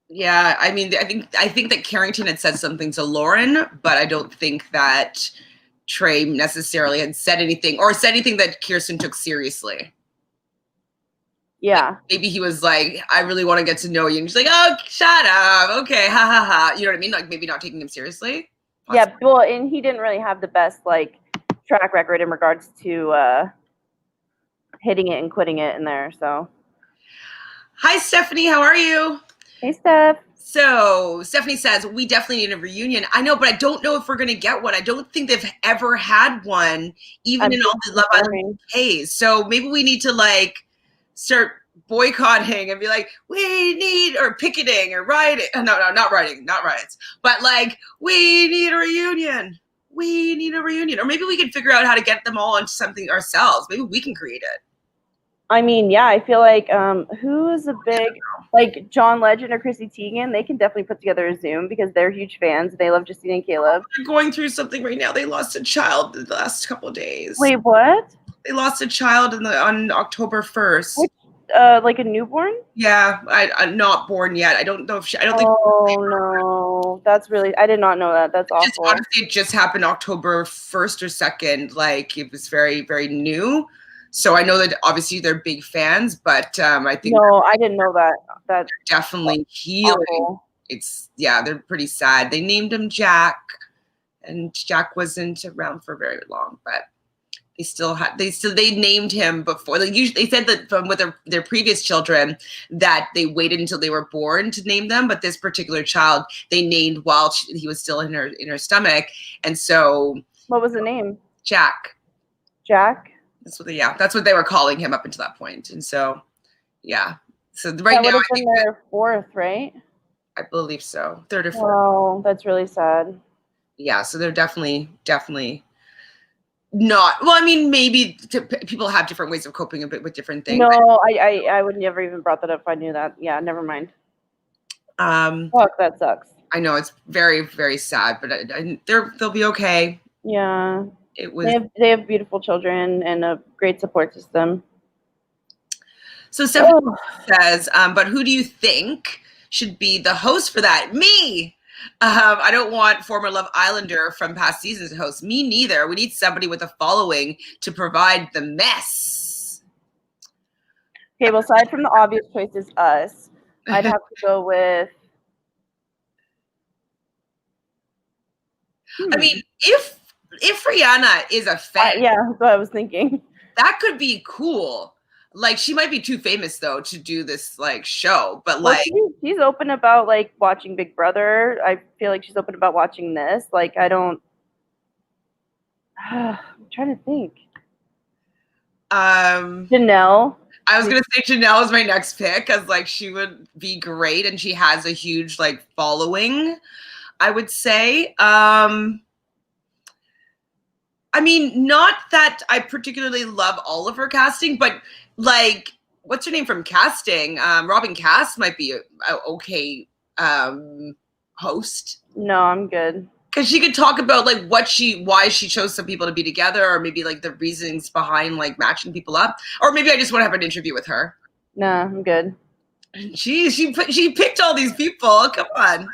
Yeah, I mean, I think that Carrington had said something to Lauren, but I don't think that Trey necessarily had said anything that Kirsten took seriously. Yeah. Like, maybe he was like, I really want to get to know you. And she's like, oh, shut up. Okay, ha ha ha. You know what I mean? Like maybe not taking him seriously. Possibly. Yeah, well, and he didn't really have the best like track record in regards to hitting it and quitting it in there, so. Hi, Stephanie. How are you? Hey, Steph. So Stephanie says, we definitely need a reunion. I know, but I don't know if we're going to get one. I don't think they've ever had one, even in all the Love Island days. So maybe we need to like start boycotting and be like, we need, or picketing or rioting. No, not rioting, not riots. But like, we need a reunion. We need a reunion. Or maybe we can figure out how to get them all into something ourselves. Maybe we can create it. I mean, yeah, I feel like who is a big, like John Legend or Chrissy Teigen, they can definitely put together a Zoom because they're huge fans. They love Justine and Caleb. They're going through something right now. They lost a child the last couple of days. Wait, what? They lost a child on October 1st. Which, like a newborn? Yeah, I'm not born yet. I don't know if I don't think. Oh no, that's really. I did not know that. That's awful. Honestly, it just happened October 1st or 2nd. Like it was very, very new. So I know that obviously they're big fans, but I think I didn't know that. That's definitely healing. Awful. They're pretty sad. They named him Jack, and Jack wasn't around for very long, but they named him before. They said that from with their previous children that they waited until they were born to name them, but this particular child they named while he was still in her stomach, and so. What was the name? Jack. Jack. That's what they were calling him up until that point. And so, yeah. So right now, that would have been their fourth, right? I believe so. Third or fourth. Oh, that's really sad. Yeah. So they're definitely not. Well, I mean, maybe people have different ways of coping a bit with different things. No, I would never even brought that up if I knew that. Yeah, never mind. Fuck, that sucks. I know it's very, very sad, but they'll be okay. Yeah. It was. They have beautiful children and a great support system. So Stephanie says, but who do you think should be the host for that? Me. I don't want former Love Islander from past seasons to host. Me neither. We need somebody with a following to provide the mess. Okay, well, aside from the obvious choices, us, I'd have to go with. I mean, if Rihanna is a fan, yeah, that's what I was thinking. That could be cool. Like she might be too famous though to do this like show, but like she's open about like watching Big Brother. I feel like she's open about watching this. Like I don't. I'm trying to think. Janelle. I was gonna say Janelle is my next pick because like she would be great and she has a huge like following. I would say. I mean, not that I particularly love all of her casting, but like, what's her name from casting? Robin Cass might be a okay host. No, I'm good. Because she could talk about like why she chose some people to be together, or maybe like the reasons behind like matching people up, or maybe I just want to have an interview with her. No, I'm good. She picked all these people. Come on.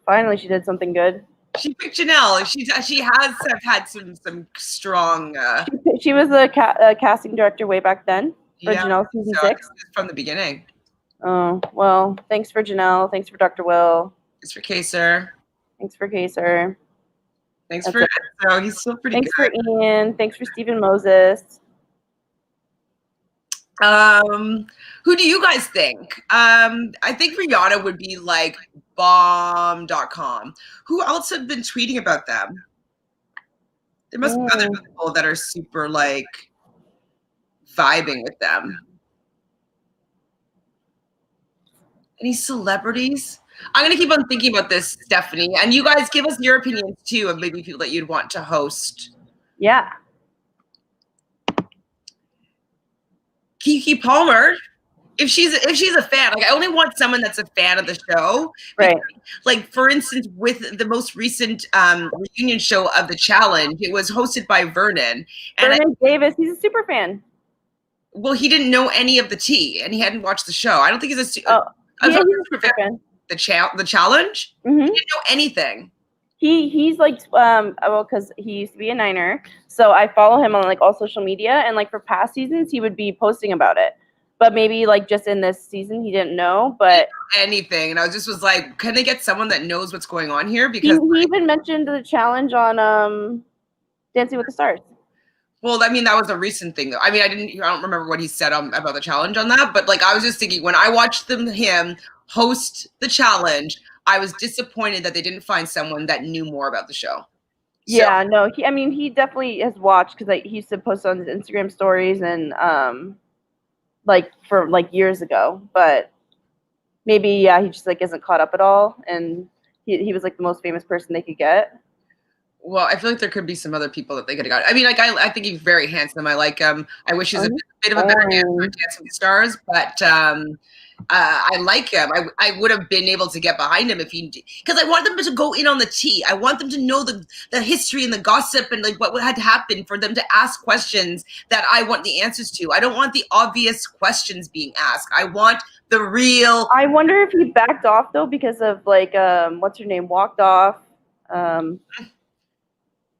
Finally, she did something good. She picked Janelle. She has had some strong. She was a casting director way back then for Janelle season 6 from the beginning. Oh well, thanks for Janelle. Thanks for Dr. Will. Thanks for Kaser. Thanks for Kaser. Thanks for Enzo. He's still pretty Thanks good. for Ian. Thanks for Stephen Moses. Who do you guys think? I think Rihanna would be like bomb.com. Who else have been tweeting about them? There must be other people that are super like vibing with them. Any celebrities? I'm gonna keep on thinking about this, Stephanie, and you guys give us your opinions too of maybe people that you'd want to host. Yeah. Keke Palmer, if she's a fan, like I only want someone that's a fan of the show. Right. Like for instance, with the most recent reunion show of the challenge, it was hosted by Vernon. And Vernon Davis, he's a super fan. Well, he didn't know any of the tea, and he hadn't watched the show. I don't think he's he's a super fan. The challenge. Mm-hmm. He didn't know anything. He's like well, because he used to be a Niner, so I follow him on like all social media, and like for past seasons he would be posting about it, but maybe like just in this season he didn't know, but anything. And I was like, can they get someone that knows what's going on here? Because he even mentioned the challenge on Dancing with the Stars. Well, I mean, that was a recent thing, though. I mean, I don't remember what he said about the challenge on that, but like I was just thinking when I watched him host the challenge, I was disappointed that they didn't find someone that knew more about the show. Yeah, no, he definitely has watched because like he used to post on his Instagram stories and like for like years ago, but maybe he just like isn't caught up at all, and he was like the most famous person they could get. Well, I feel like there could be some other people that they could have got. I mean, like I think he's very handsome. I like him. I wish he's a bit of a better dancer on Dancing with the Stars, but I like him. I would have been able to get behind him if he, because I want them to go in on the tea. I want them to know the history and the gossip and like what had happened for them to ask questions that I want the answers to. I don't want the obvious questions being asked. I want the real. I wonder if he backed off though because of like what's her name walked off.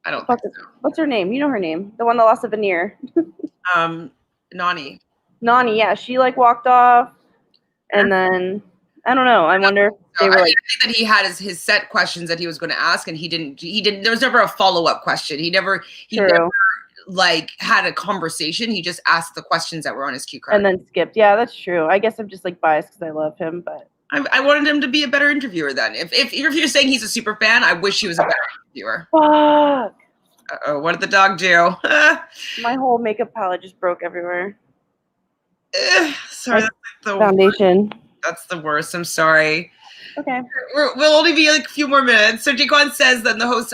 I don't think so. What's her name? You know her name, the one that lost a veneer. Nani. Nani, yeah, she like walked off, and then I don't know. I wonder if they were like. I think that he had his set questions that he was going to ask, and he didn't. There was never a follow-up question. He never like had a conversation. He just asked the questions that were on his cue card and then skipped. Yeah, that's true. I guess I'm just like biased because I love him, but I wanted him to be a better interviewer. Then, if you're saying he's a super fan, I wish he was a better interviewer. Fuck. Uh-oh, what did the dog do? My whole makeup palette just broke everywhere. Sorry, that's the foundation. That's the worst. I'm sorry. Okay. We'll only be like a few more minutes. So Jaquan says that the host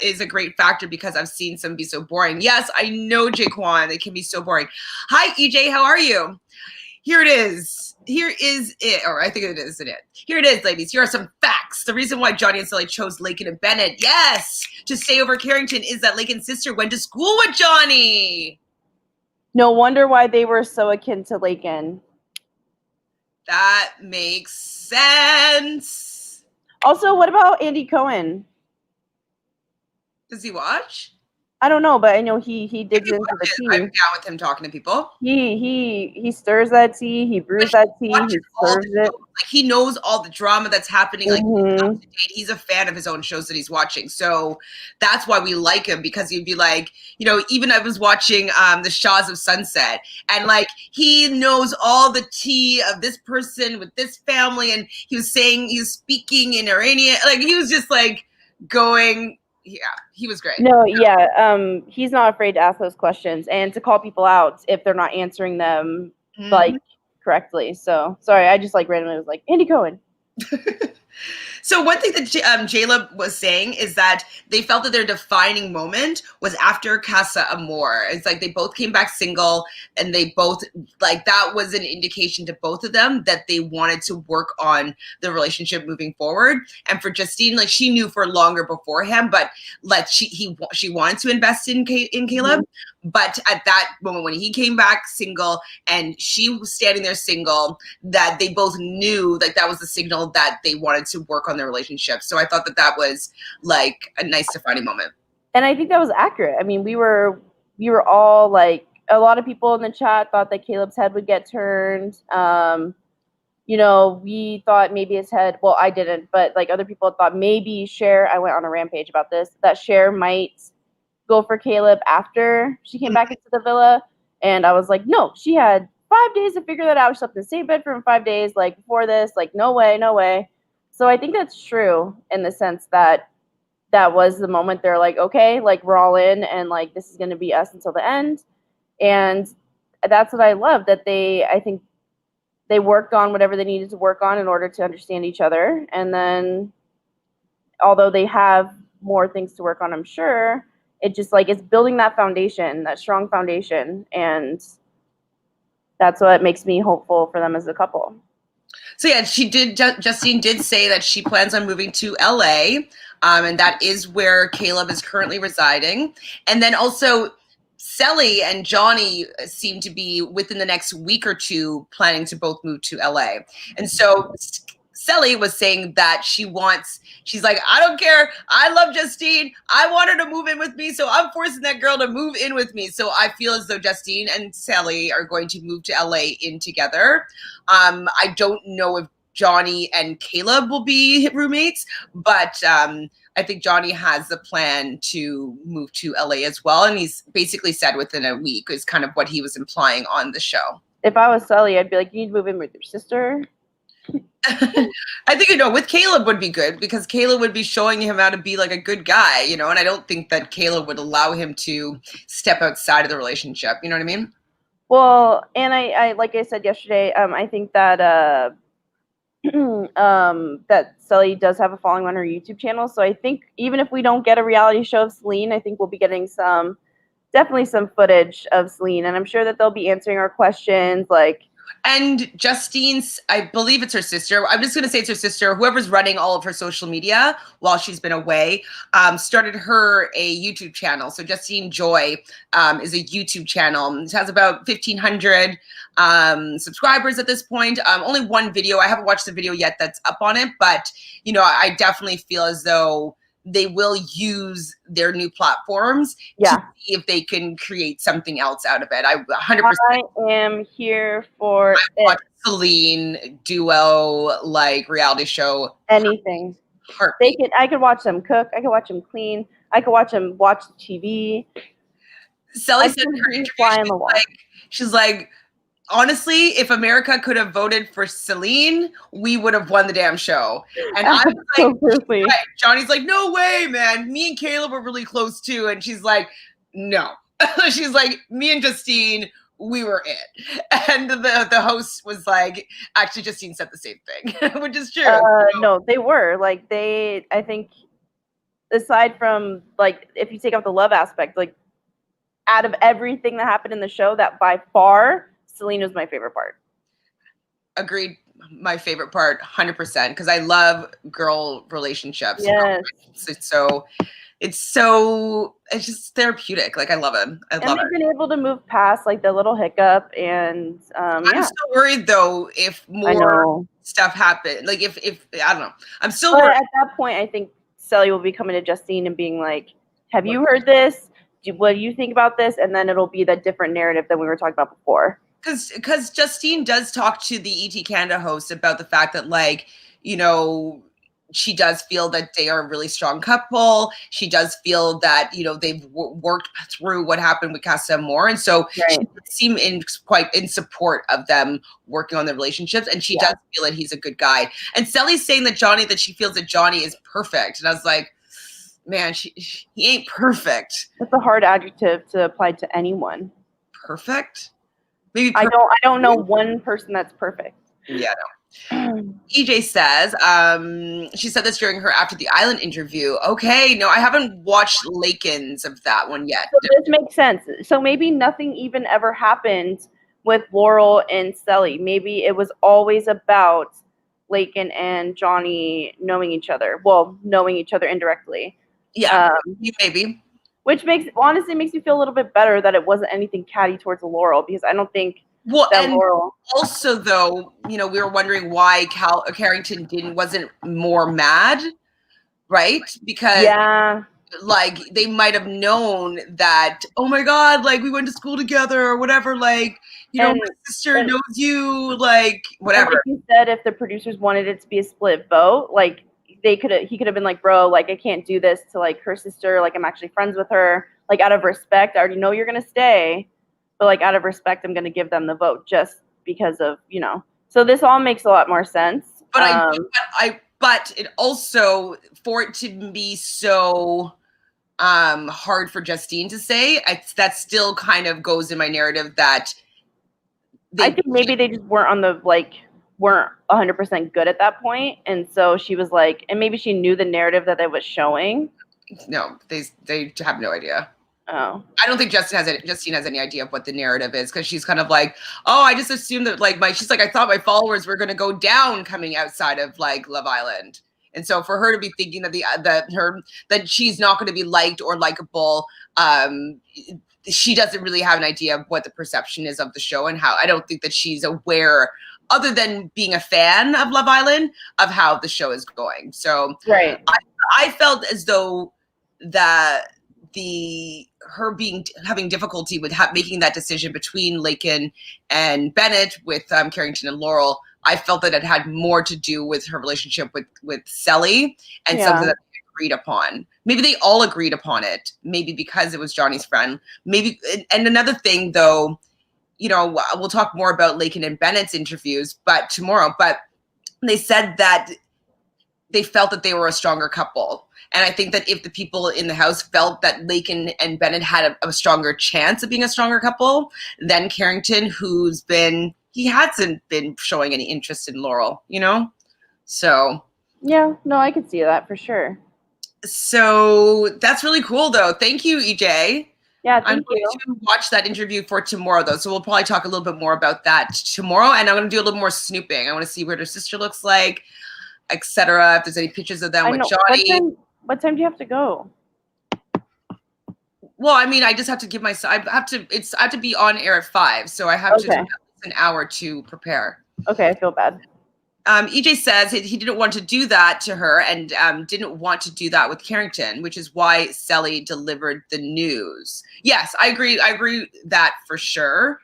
is a great factor because I've seen some be so boring. Yes, I know, Jaquan. It can be so boring. Hi, EJ. How are you? Here it is. Here is it. Or I think it isn't it. Here it is, ladies. Here are some facts. The reason why Johnny and Celly chose Laken and Bennett, yes, to stay over Carrington is that Laken's sister went to school with Johnny. No wonder why they were so akin to Laken. That makes sense. Also, what about Andy Cohen? Does he watch? I don't know, but I know he digs into the tea. I'm down with him talking to people. He stirs that tea. He brews that tea. He serves it. Like he knows all the drama that's happening. Like he's a fan of his own shows that he's watching. So that's why we like him, because he'd be like, you know, even I was watching the Shaws of Sunset, and like he knows all the tea of this person with this family, and he was speaking in Iranian. Like he was just like going. Yeah, he was great. No, yeah, he's not afraid to ask those questions and to call people out if they're not answering them like correctly. So sorry, I just like randomly was like Andy Cohen. So one thing that Jaleb was saying is that they felt that their defining moment was after Casa Amor. It's like they both came back single, and they both, like, that was an indication to both of them that they wanted to work on the relationship moving forward. And for Justine, like, she knew for longer beforehand, but like she wanted to invest in Caleb. But at that moment when he came back single and she was standing there single, that they both knew like that was the signal that they wanted to work on their relationship. So I thought that was like a nice defining moment. And I think that was accurate. I mean, we were all like, a lot of people in the chat thought that Caleb's head would get turned. we thought maybe his head, well, I didn't, but like other people thought maybe Cher, I went on a rampage about this, that Cher might go for Caleb after she came back into the villa. And I was like, no, she had 5 days to figure that out. She slept in the same bed for 5 days, like before this, like no way, no way. So I think that's true in the sense that that was the moment they're like, okay, like we're all in and like this is going to be us until the end. And that's what I love, that I think they worked on whatever they needed to work on in order to understand each other. And then, although they have more things to work on, I'm sure, it just like it's building that foundation, that strong foundation. And that's what makes me hopeful for them as a couple. So yeah, Justine did say that she plans on moving to LA, and that is where Caleb is currently residing. And then also, Celly and Johnny seem to be within the next week or two planning to both move to LA. And so Celly was saying that she's like, I don't care. I love Justine. I want her to move in with me. So I'm forcing that girl to move in with me. So I feel as though Justine and Celly are going to move to LA in together. I don't know if Johnny and Caleb will be roommates, but I think Johnny has the plan to move to LA as well. And he's basically said within a week is kind of what he was implying on the show. If I was Celly, I'd be like, you need to move in with your sister. I think, with Caleb would be good because Caleb would be showing him how to be like a good guy, and I don't think that Caleb would allow him to step outside of the relationship. You know what I mean? Well, and I like I said yesterday, I think that that Celly does have a following on her YouTube channel. So I think even if we don't get a reality show of Celine, I think we'll be getting definitely some footage of Celine, and I'm sure that they'll be answering our questions like. And Justine's, I believe it's her sister. I'm just going to say it's her sister. Whoever's running all of her social media while she's been away, started her a YouTube channel. So Justine Joy is a YouTube channel. It has about 1,500 subscribers at this point. Only one video. I haven't watched the video yet that's up on it, but I definitely feel as though they will use their new platforms to see if they can create something else out of it. I 100%. I am here for it. Celine duo, like reality show. Anything. I could watch them cook. I could watch them clean. I could watch them watch TV. Celly said in her interview, she's like, honestly, if America could have voted for Celine, we would have won the damn show. And I was like, Johnny's like, no way, man. Me and Caleb were really close too. And she's like, no. She's like, me and Justine, we were it. And the host was like, actually, Justine said the same thing, which is true. No, they were. Like, I think, aside from, like, if you take out the love aspect, like, out of everything that happened in the show, that by far, Celine was my favorite part. Agreed. My favorite part, 100%, because I love girl relationships. Yes. It's just therapeutic. Like, I love it. And they've been able to move past like the little hiccup, and I'm still worried though if more stuff happened. Like if I don't know. I'm still worried. At that point, I think Celly will be coming to Justine and being like, "Have you heard this? What do you think about this?" And then it'll be that different narrative than we were talking about before. Because Justine does talk to the ET Canada host about the fact that, like, she does feel that they are a really strong couple. She does feel that, they've worked through what happened with Casa Amor. And so she seems quite in support of them working on their relationships. And she does feel that he's a good guy. And Celly's saying that she feels that Johnny is perfect. And I was like, man, he ain't perfect. That's a hard adjective to apply to anyone. Perfect? Maybe perfect. I don't know one person that's perfect. Yeah, no. EJ says, she said this during her After the Island interview. Okay, no, I haven't watched Laken's of that one yet. So this makes sense. So maybe nothing even ever happened with Laurel and Celly. Maybe it was always about Laken and Johnny knowing each other. Well, knowing each other indirectly. Yeah, maybe. Which honestly makes me feel a little bit better that it wasn't anything catty towards Laurel, because I don't think and Laurel. Also, though, we were wondering why Carrington wasn't more mad, right? Because like they might have known that, oh my God, like we went to school together or whatever, like, you know, my sister knows you, like, whatever. Like you said, if the producers wanted it to be a split vote, like he could have been like, bro, like I can't do this to like her sister, like I'm actually friends with her, like out of respect, I already know you're gonna stay, but like out of respect, I'm gonna give them the vote just because of, you know. So this all makes a lot more sense. But it also, for it to be so hard for Justine to say, that still kind of goes in my narrative that I think maybe they just weren't 100% good at that point, and so she was like, and maybe she knew the narrative that they was showing. No, they have no idea. Oh, I don't think Justine has any idea of what the narrative is, because she's kind of like, oh, I just assumed that like she's like, I thought my followers were going to go down coming outside of like Love Island. And so for her to be thinking that she's not going to be liked or likable, she doesn't really have an idea of what the perception is of the show, and how I don't think that she's aware, other than being a fan of Love Island, of how the show is going. So right. I felt as though that her having difficulty with making that decision between Lakin and Bennett with Carrington and Laurel, I felt that it had more to do with her relationship with Celly, and something that they agreed upon. Maybe they all agreed upon it, maybe because it was Johnny's friend. Maybe, and another thing though, you know, we'll talk more about Lakin and Bennett's interviews tomorrow, but they said that they felt that they were a stronger couple. And I think that if the people in the house felt that Lakin and Bennett had a stronger chance of being a stronger couple than Carrington, he hasn't been showing any interest in Laurel, you know? So. Yeah, no, I could see that for sure. So that's really cool though. Thank you, EJ. Yeah, I'm going to watch that interview for tomorrow though. So we'll probably talk a little bit more about that tomorrow. And I'm going to do a little more snooping. I want to see what her sister looks like, etc. If there's any pictures of them with Johnny. What time do you have to go? Well, I mean, I just have to give I have to be on air at 5, so I have to an hour to prepare. Okay, I feel bad. EJ says he didn't want to do that to her, and didn't want to do that with Carrington, which is why Celly delivered the news. Yes, I agree. I agree that for sure.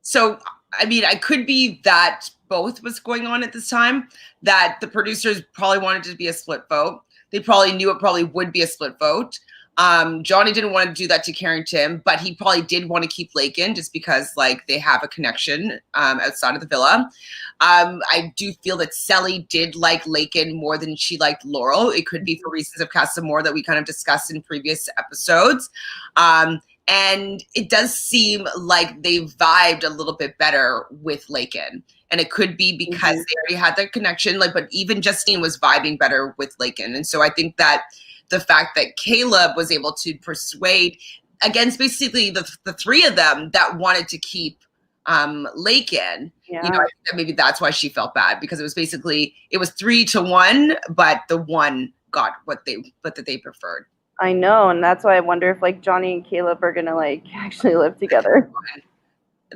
So, I mean, I could be that both was going on at this time, that the producers probably wanted it to be a split vote. They probably knew it probably would be a split vote. Johnny didn't want to do that to Carrington, but he probably did want to keep Lakin just because like they have a connection outside of the villa. I do feel that Celly did like Lakin more than she liked Laurel. It could be for reasons of casa amor that we kind of discussed in previous episodes. And it does seem like they vibed a little bit better with Lakin. And it could be because they already had that connection. But even Justine was vibing better with Lakin. And so I think that the fact that Caleb was able to persuade against basically the three of them that wanted to keep Lakin, I think that maybe that's why she felt bad, because it was 3-1, but the one got what they preferred. I know, and that's why I wonder if like Johnny and Caleb are gonna like actually live together.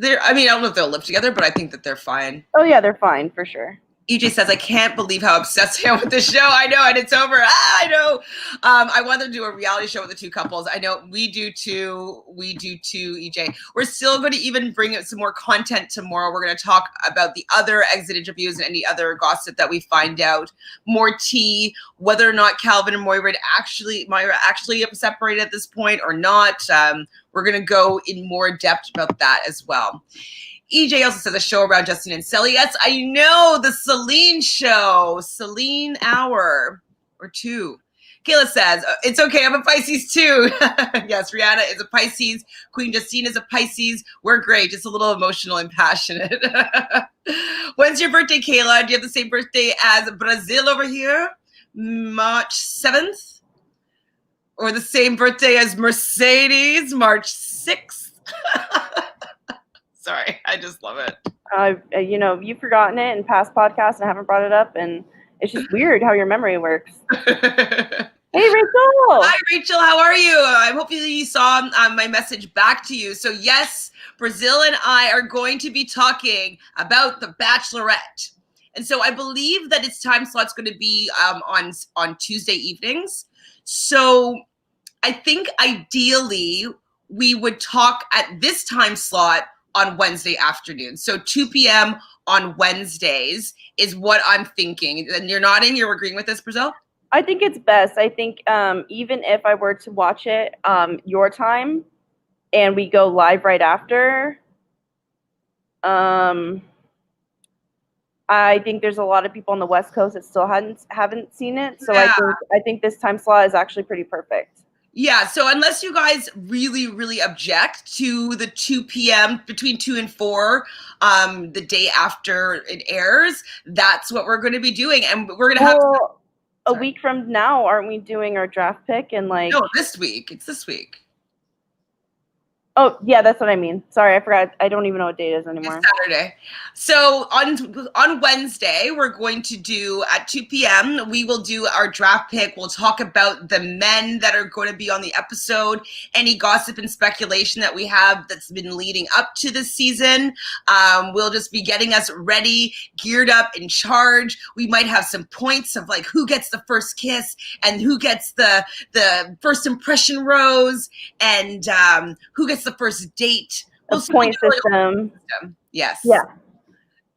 I don't know if they'll live together, but I think that they're fine. Oh yeah, they're fine for sure. EJ says, I can't believe how obsessed I am with this show. I know, and it's over. I know. I want them to do a reality show with the two couples. I know we do too. EJ. We're still going to even bring some more content tomorrow. We're going to talk about the other exit interviews and any other gossip that we find out. More tea, whether or not Calvin and Moira actually separated at this point or not. We're going to go in more depth about that as well. EJ also says a show around Justine and Celly. Yes, I know, the Celine show. Celine hour or 2. Kayla says, it's okay, I'm a Pisces too. Yes, Rihanna is a Pisces. Queen Justine is a Pisces. We're great, just a little emotional and passionate. When's your birthday, Kayla? Do you have the same birthday as Brazil over here? March 7th? Or the same birthday as Mercedes, March 6th? Sorry, I just love it. You've forgotten it in past podcasts and I haven't brought it up, and it's just weird how your memory works. Hey, Rachel. Hi, Rachel. How are you? I hope you saw my message back to you. So yes, Brazil and I are going to be talking about The Bachelorette. And so I believe that its time slot's going to be on Tuesday evenings. So I think ideally we would talk at this time slot on Wednesday afternoon. So 2 p.m. on Wednesdays is what I'm thinking. And you're nodding, you're agreeing with this, Brazil? I think it's best. I think even if I were to watch it your time and we go live right after, I think there's a lot of people on the West Coast that still haven't seen it. So Yeah. I think this time slot is actually pretty perfect. Yeah, so unless you guys really, really object to the 2 p.m., between 2 and 4, the day after it airs, that's what we're going to be doing. And we're going to have... a week from now, aren't we doing our draft pick? And like... No, this week. It's this week. Oh, yeah, that's what I mean. Sorry, I forgot. I don't even know what date it is anymore. It's Saturday. So on Wednesday, we're going to do, at 2 p.m., we will do our draft pick. We'll talk about the men that are going to be on the episode, any gossip and speculation that we have that's been leading up to this season. We'll just be getting us ready, geared up, in charge. We might have some points of like who gets the first kiss and who gets the first impression rose and who gets the first date. A point system. Yes. Yeah.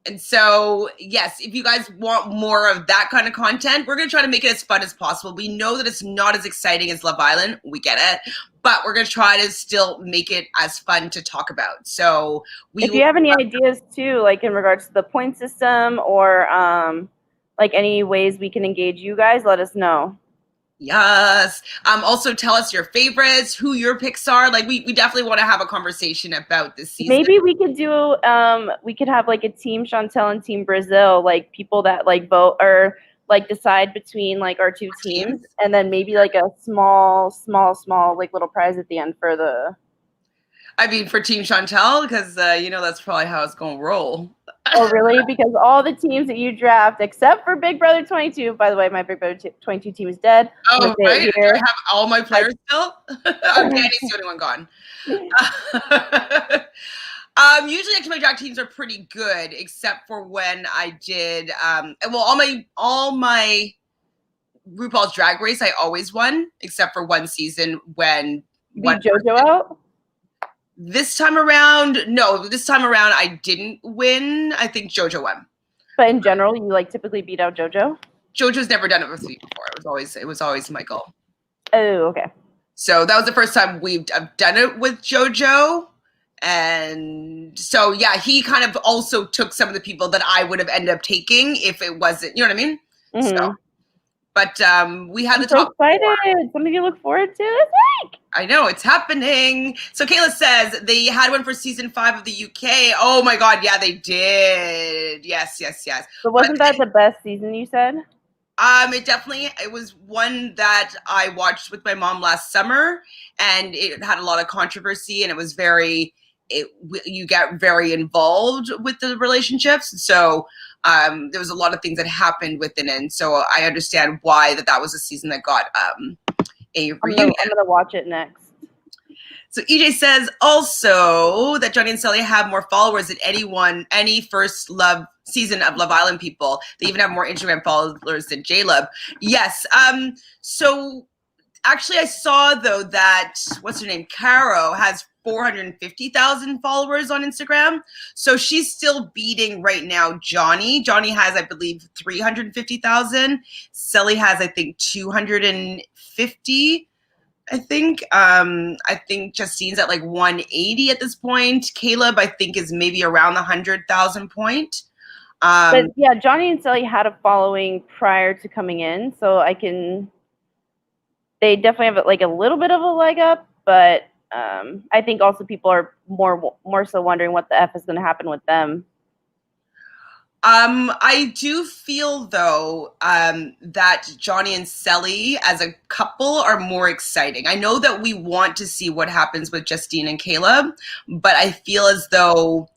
And so, yes, if you guys want more of that kind of content, we're going to try to make it as fun as possible. We know that it's not as exciting as Love Island. We get it. But we're going to try to still make it as fun to talk about. So if you have any ideas too, like in regards to the point system or like any ways we can engage you guys, let us know. Yes. Also tell us your favorites, who your picks are. Like we definitely want to have a conversation about this season. Maybe we could do we could have like a team Chantele and team Brazil, like people that like vote or like decide between like our two teams, and then maybe like a small like little prize at the end for the... I mean, for Team Chantele, because you know that's probably how it's gonna roll. Oh, really? Because all the teams that you draft, except for Big Brother 22, by the way, my Big Brother 22 team is dead. Oh, right? Do I have all my players still? Danny's the only one gone. Usually, actually, my drag teams are pretty good, except for when I did. Well, all my RuPaul's Drag Race, I always won, except for one season when beat JoJo out. This time around, no. This time around, I didn't win. I think JoJo won. But in general, you like typically beat out JoJo? JoJo's never done it with me before. It was always Michael. Oh, okay. So that was the first time we've done it with JoJo. And so, yeah, he kind of also took some of the people that I would have ended up taking if it wasn't, you know what I mean? Mm-hmm. So, but we had the top. So excited. Something you look forward to this week. I know, it's happening. So Kayla says they had one for season 5 of the UK. Oh my God, yeah, they did. Yes. So wasn't that the best season, you said? It was one that I watched with my mom last summer, and it had a lot of controversy, and it was you get very involved with the relationships. So there was a lot of things that happened within it. And so I understand why that was a season that got a reunion. I'm gonna watch it next. So EJ says also that Johnny and Celly have more followers than any first love season of Love Island people. They even have more Instagram followers than Jaleb. Yes. So actually I saw though that, what's her name? Caro has 450,000 followers on Instagram. So she's still beating right now Johnny. Johnny has, I believe, 350,000. Celly has, I think, 250. I think Justine's at like 180 at this point. Caleb, I think, is maybe around the 100,000 point. But yeah, Johnny and Celly had a following prior to coming in, so they definitely have like a little bit of a leg up, but I think also people are more so wondering what the F is going to happen with them. I do feel though that Johnny and Celly as a couple are more exciting. I know that we want to see what happens with Justine and Caleb, but I feel as though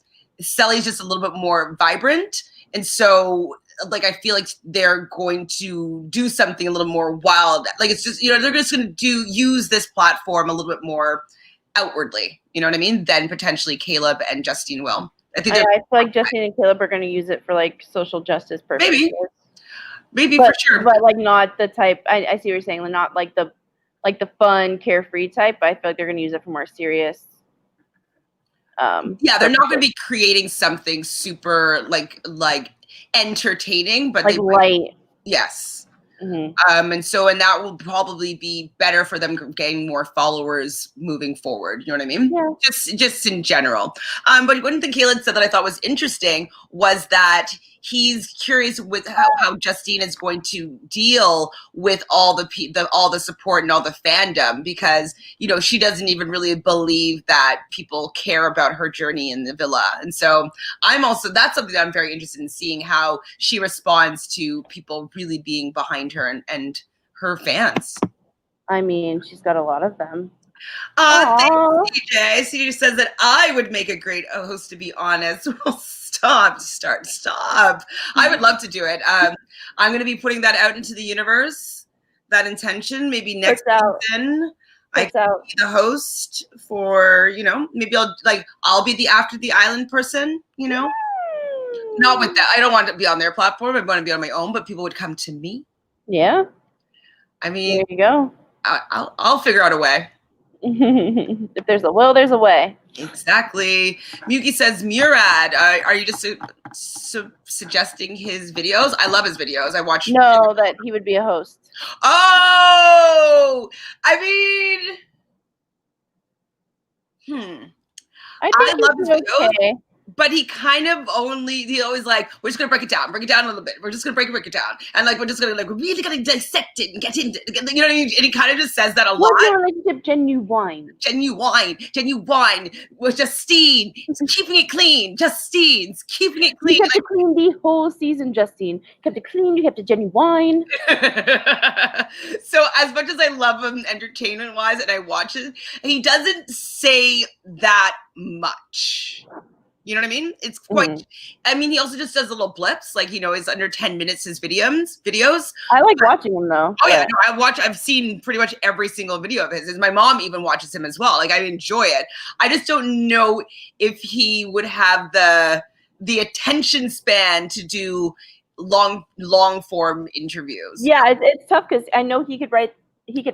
Celly's just a little bit more vibrant, and so like I feel like they're going to do something a little more wild. Like it's just, they're just going to use this platform a little bit more outwardly, you know what I mean, than potentially Caleb and Justine will. I feel like Justine and Caleb are going to use it for like social justice purposes. Maybe for sure. But like not the type, I see what you're saying, not like the like the fun, carefree type. But I feel like they're going to use it for more serious. Yeah, they're not going to be creating something super like entertaining, but like light. Yes. Mm-hmm. And that will probably be better for them getting more followers moving forward. You know what I mean? Yeah. Just in general. But one thing Caleb said that I thought was interesting was that he's curious with how Justine is going to deal with all the support and all the fandom, because she doesn't even really believe that people care about her journey in the villa. And so that's something that I'm very interested in seeing, how she responds to people really being behind her and her fans. I mean, she's got a lot of them. Thanks, CJ. CJ says that I would make a great host, to be honest. Well, stop. I would love to do it. I'm going to be putting that out into the universe, that intention, maybe next season. I can be the host for, maybe I'll be the After the Island person, Not with that. I don't want to be on their platform. I want to be on my own, but people would come to me. Yeah. I mean, there you go. I'll figure out a way. If there's a will, there's a way. Exactly. Muki says, Murad, are you just suggesting his videos? I love his videos. I watch. No, that he would be a host. Oh, I mean, I love his videos. Okay. But he kind of he always we're just going to break it down a little bit. We're just going to break it down. And we're just going to we're really going to dissect it and get into it. You know what I mean? And he kind of just says that a lot. What's your relationship genuine with Justine? He's keeping it clean. Justine's keeping it clean. You kept it clean the whole season, Justine. You kept it clean. You kept it genuine. So as much as I love him entertainment-wise and I watch it, he doesn't say that much. You know what I mean? It's quite, I mean, he also just does little blips, it's under 10 minutes, his videos. I like watching him though. Oh yeah, no, I've seen pretty much every single video of his. My mom even watches him as well. I enjoy it. I just don't know if he would have the attention span to do long form interviews. Yeah, it's tough because I know he could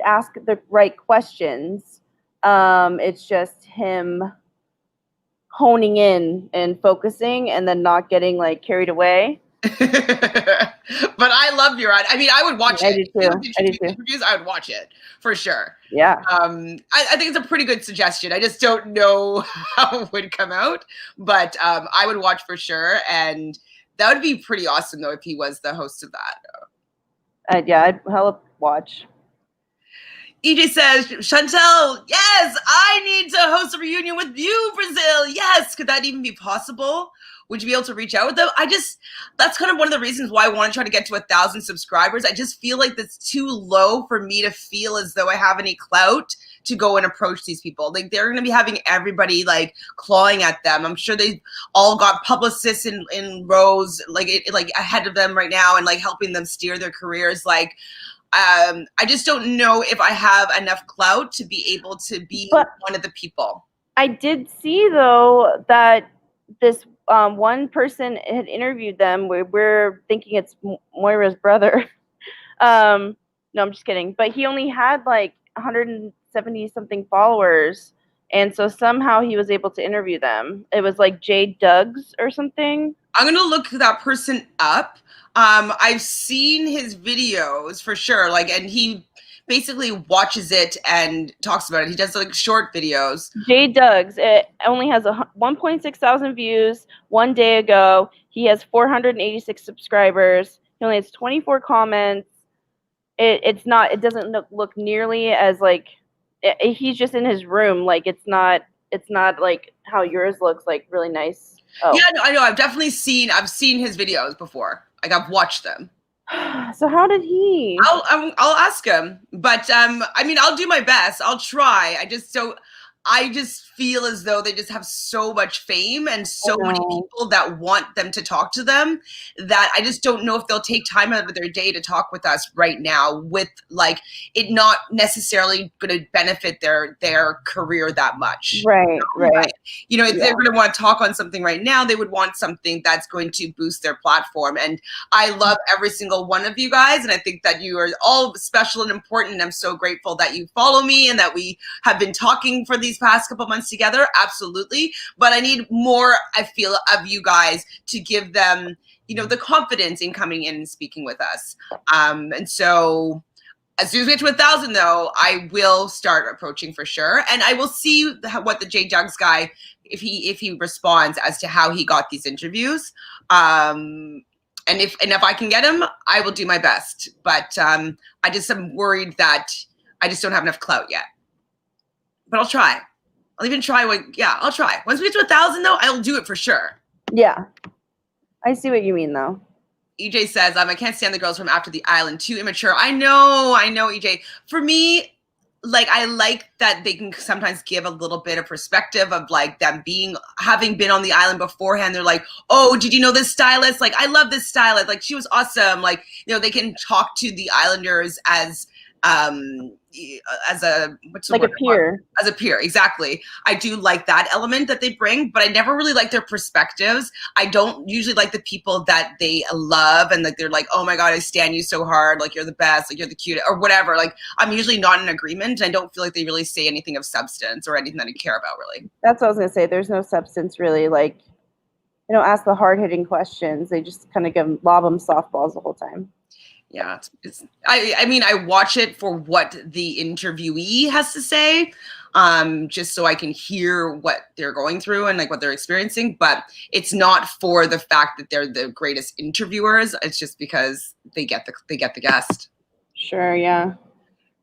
ask the right questions. It's just him honing in and focusing and then not getting carried away. But I love Murad. I mean, I would watch it. I do too. Interviews, I would watch it for sure. Yeah. I think it's a pretty good suggestion. I just don't know how it would come out, but I would watch for sure. And that would be pretty awesome though if he was the host of that. Yeah, I'd hella watch. EJ says, Chantele, yes, I need to host a reunion with you, Brazil. Yes. Could that even be possible? Would you be able to reach out with them? That's kind of one of the reasons why I want to try to get to 1,000 subscribers. I just feel like that's too low for me to feel as though I have any clout to go and approach these people. They're going to be having everybody clawing at them. I'm sure they all got publicists in rows ahead of them right now and helping them steer their careers. I just don't know if I have enough clout to be able to be one of the people. I did see though that this one person had interviewed them. We're thinking it's Moira's brother. No, I'm just kidding. But he only had 170 something followers, and so somehow he was able to interview them. It was Jay Duggs or something. I'm gonna look that person up. I've seen his videos for sure, and he basically watches it and talks about it. He does short videos. Jay Duggs, it only has 1.6 thousand views 1 day ago. He has 486 subscribers. He only has 24 comments. It doesn't look nearly as he's just in his room. It's not how yours looks, really nice. Oh. Yeah, no, I know. I've seen his videos before. I've watched them. So how did he? I'll ask him, but I mean, I'll do my best. I'll try. I just feel as though they just have so much fame and so many people that want them to talk to them that I just don't know if they'll take time out of their day to talk with us right now, with like it not necessarily going to benefit their career that much. Right. You know, if they're going to want to talk on something right now, they would want something that's going to boost their platform. And I love every single one of you guys, and I think that you are all special and important. And I'm so grateful that you follow me and that we have been talking for these past couple months together. Absolutely. But I need more, I feel, of you guys to give them, you know, the confidence in coming in and speaking with us. And so as soon as we get to 1,000, though, I will start approaching for sure. And I will see what the J Jugs guy, if he responds as to how he got these interviews. And if I can get him, I will do my best. But I just am worried that I just don't have enough clout yet. But I'll try. I'll even try. I'll try. Once we get to 1,000, though, I'll do it for sure. Yeah. I see what you mean, though. EJ says, I can't stand the girls from After the Island. Too immature. I know, EJ. For me, like, I like that they can sometimes give a little bit of perspective of, like, them having been on the island beforehand. They're like, oh, did you know this stylist? Like, I love this stylist. Like, she was awesome. Like, you know, they can talk to the islanders as a peer. As a peer, exactly. I do like that element that they bring, but I never really like their perspectives. I don't usually like the people that they love and like they're like, oh my god, I stand you so hard, like you're the best, like you're the cutest, or whatever. Like I'm usually not in agreement. I don't feel like they really say anything of substance or anything that I care about, really. That's what I was gonna say. There's no substance, really. Like they don't ask the hard-hitting questions. They just kind of lob them softballs the whole time. Yeah, I mean, I watch it for what the interviewee has to say, just so I can hear what they're going through and like what they're experiencing. But it's not for the fact that they're the greatest interviewers. It's just because they get the guest. Sure, yeah.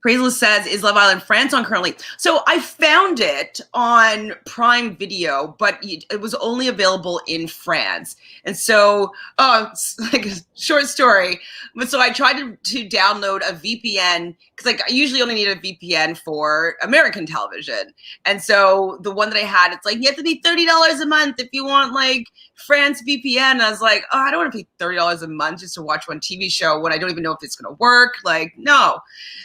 Praiseless says, is Love Island France on currently? So I found it on Prime Video, but it was only available in France. And so, it's like a short story. But so I tried to download a VPN, because like I usually only need a VPN for American television. And so the one that I had, it's like, you have to pay $30 a month if you want like France VPN. And I was like, oh, I don't want to pay $30 a month just to watch one TV show when I don't even know if it's going to work. Like, no.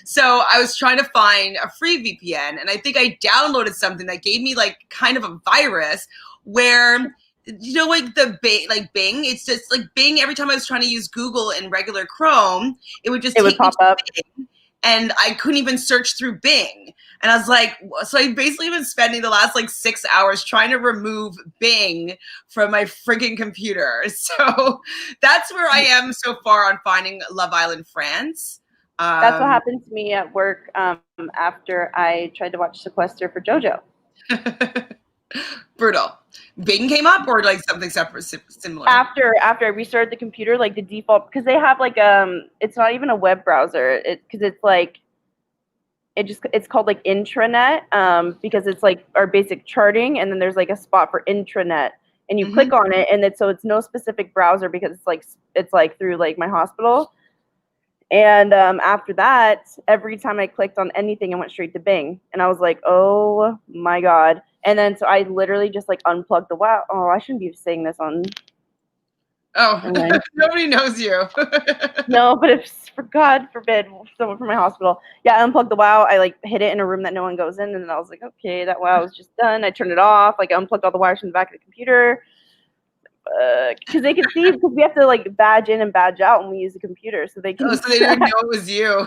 So I was trying to find a free VPN, and I think I downloaded something that gave me like kind of a virus where, you know, like Bing, it's just like Bing. Every time I was trying to use Google in regular Chrome, it would pop up, Bing, and I couldn't even search through Bing. And I was like, so I basically been spending the last like 6 hours trying to remove Bing from my freaking computer. So that's where I am so far on finding Love Island France. That's what happened to me at work after I tried to watch Sequester for JoJo. Brutal. Bing came up, or like something separate, similar? After I restarted the computer, like the default, because they have like it's not even a web browser, because it's like it's called like intranet, because it's like our basic charting, and then there's like a spot for intranet, and you click on it, and it's no specific browser, because it's like through like my hospital. And after that, every time I clicked on anything, I went straight to Bing. And I was like, oh my God. And then so I literally just like unplugged the wow. Oh, I shouldn't be saying this on. Oh, nobody knows you. No, but if, for God forbid, someone from my hospital. Yeah, I unplugged the wow. I like hid it in a room that no one goes in. And then I was like, okay, that wow is just done. I turned it off. Like I unplugged all the wires from the back of the computer. Because they can see, because we have to like badge in and badge out when we use the computer, so they can. Oh, so they didn't know it was you.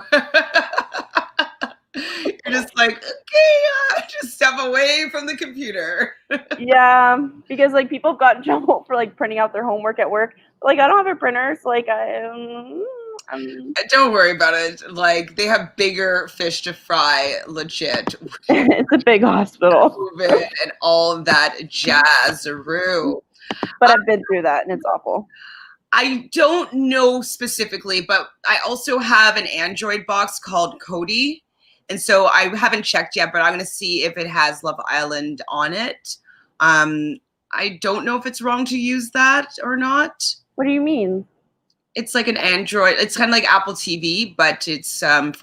You're just like, okay, just step away from the computer. Yeah, because like people got in trouble for like printing out their homework at work. Like I don't have a printer, so like don't worry about it. Like they have bigger fish to fry, legit. It's a big hospital. COVID and all of that jazzaroo. But I've been through that, and it's awful. I don't know specifically, but I also have an Android box called Kodi. And so I haven't checked yet, but I'm going to see if it has Love Island on it. I don't know if it's wrong to use that or not. What do you mean? It's like an Android. It's kind of like Apple TV, but it's an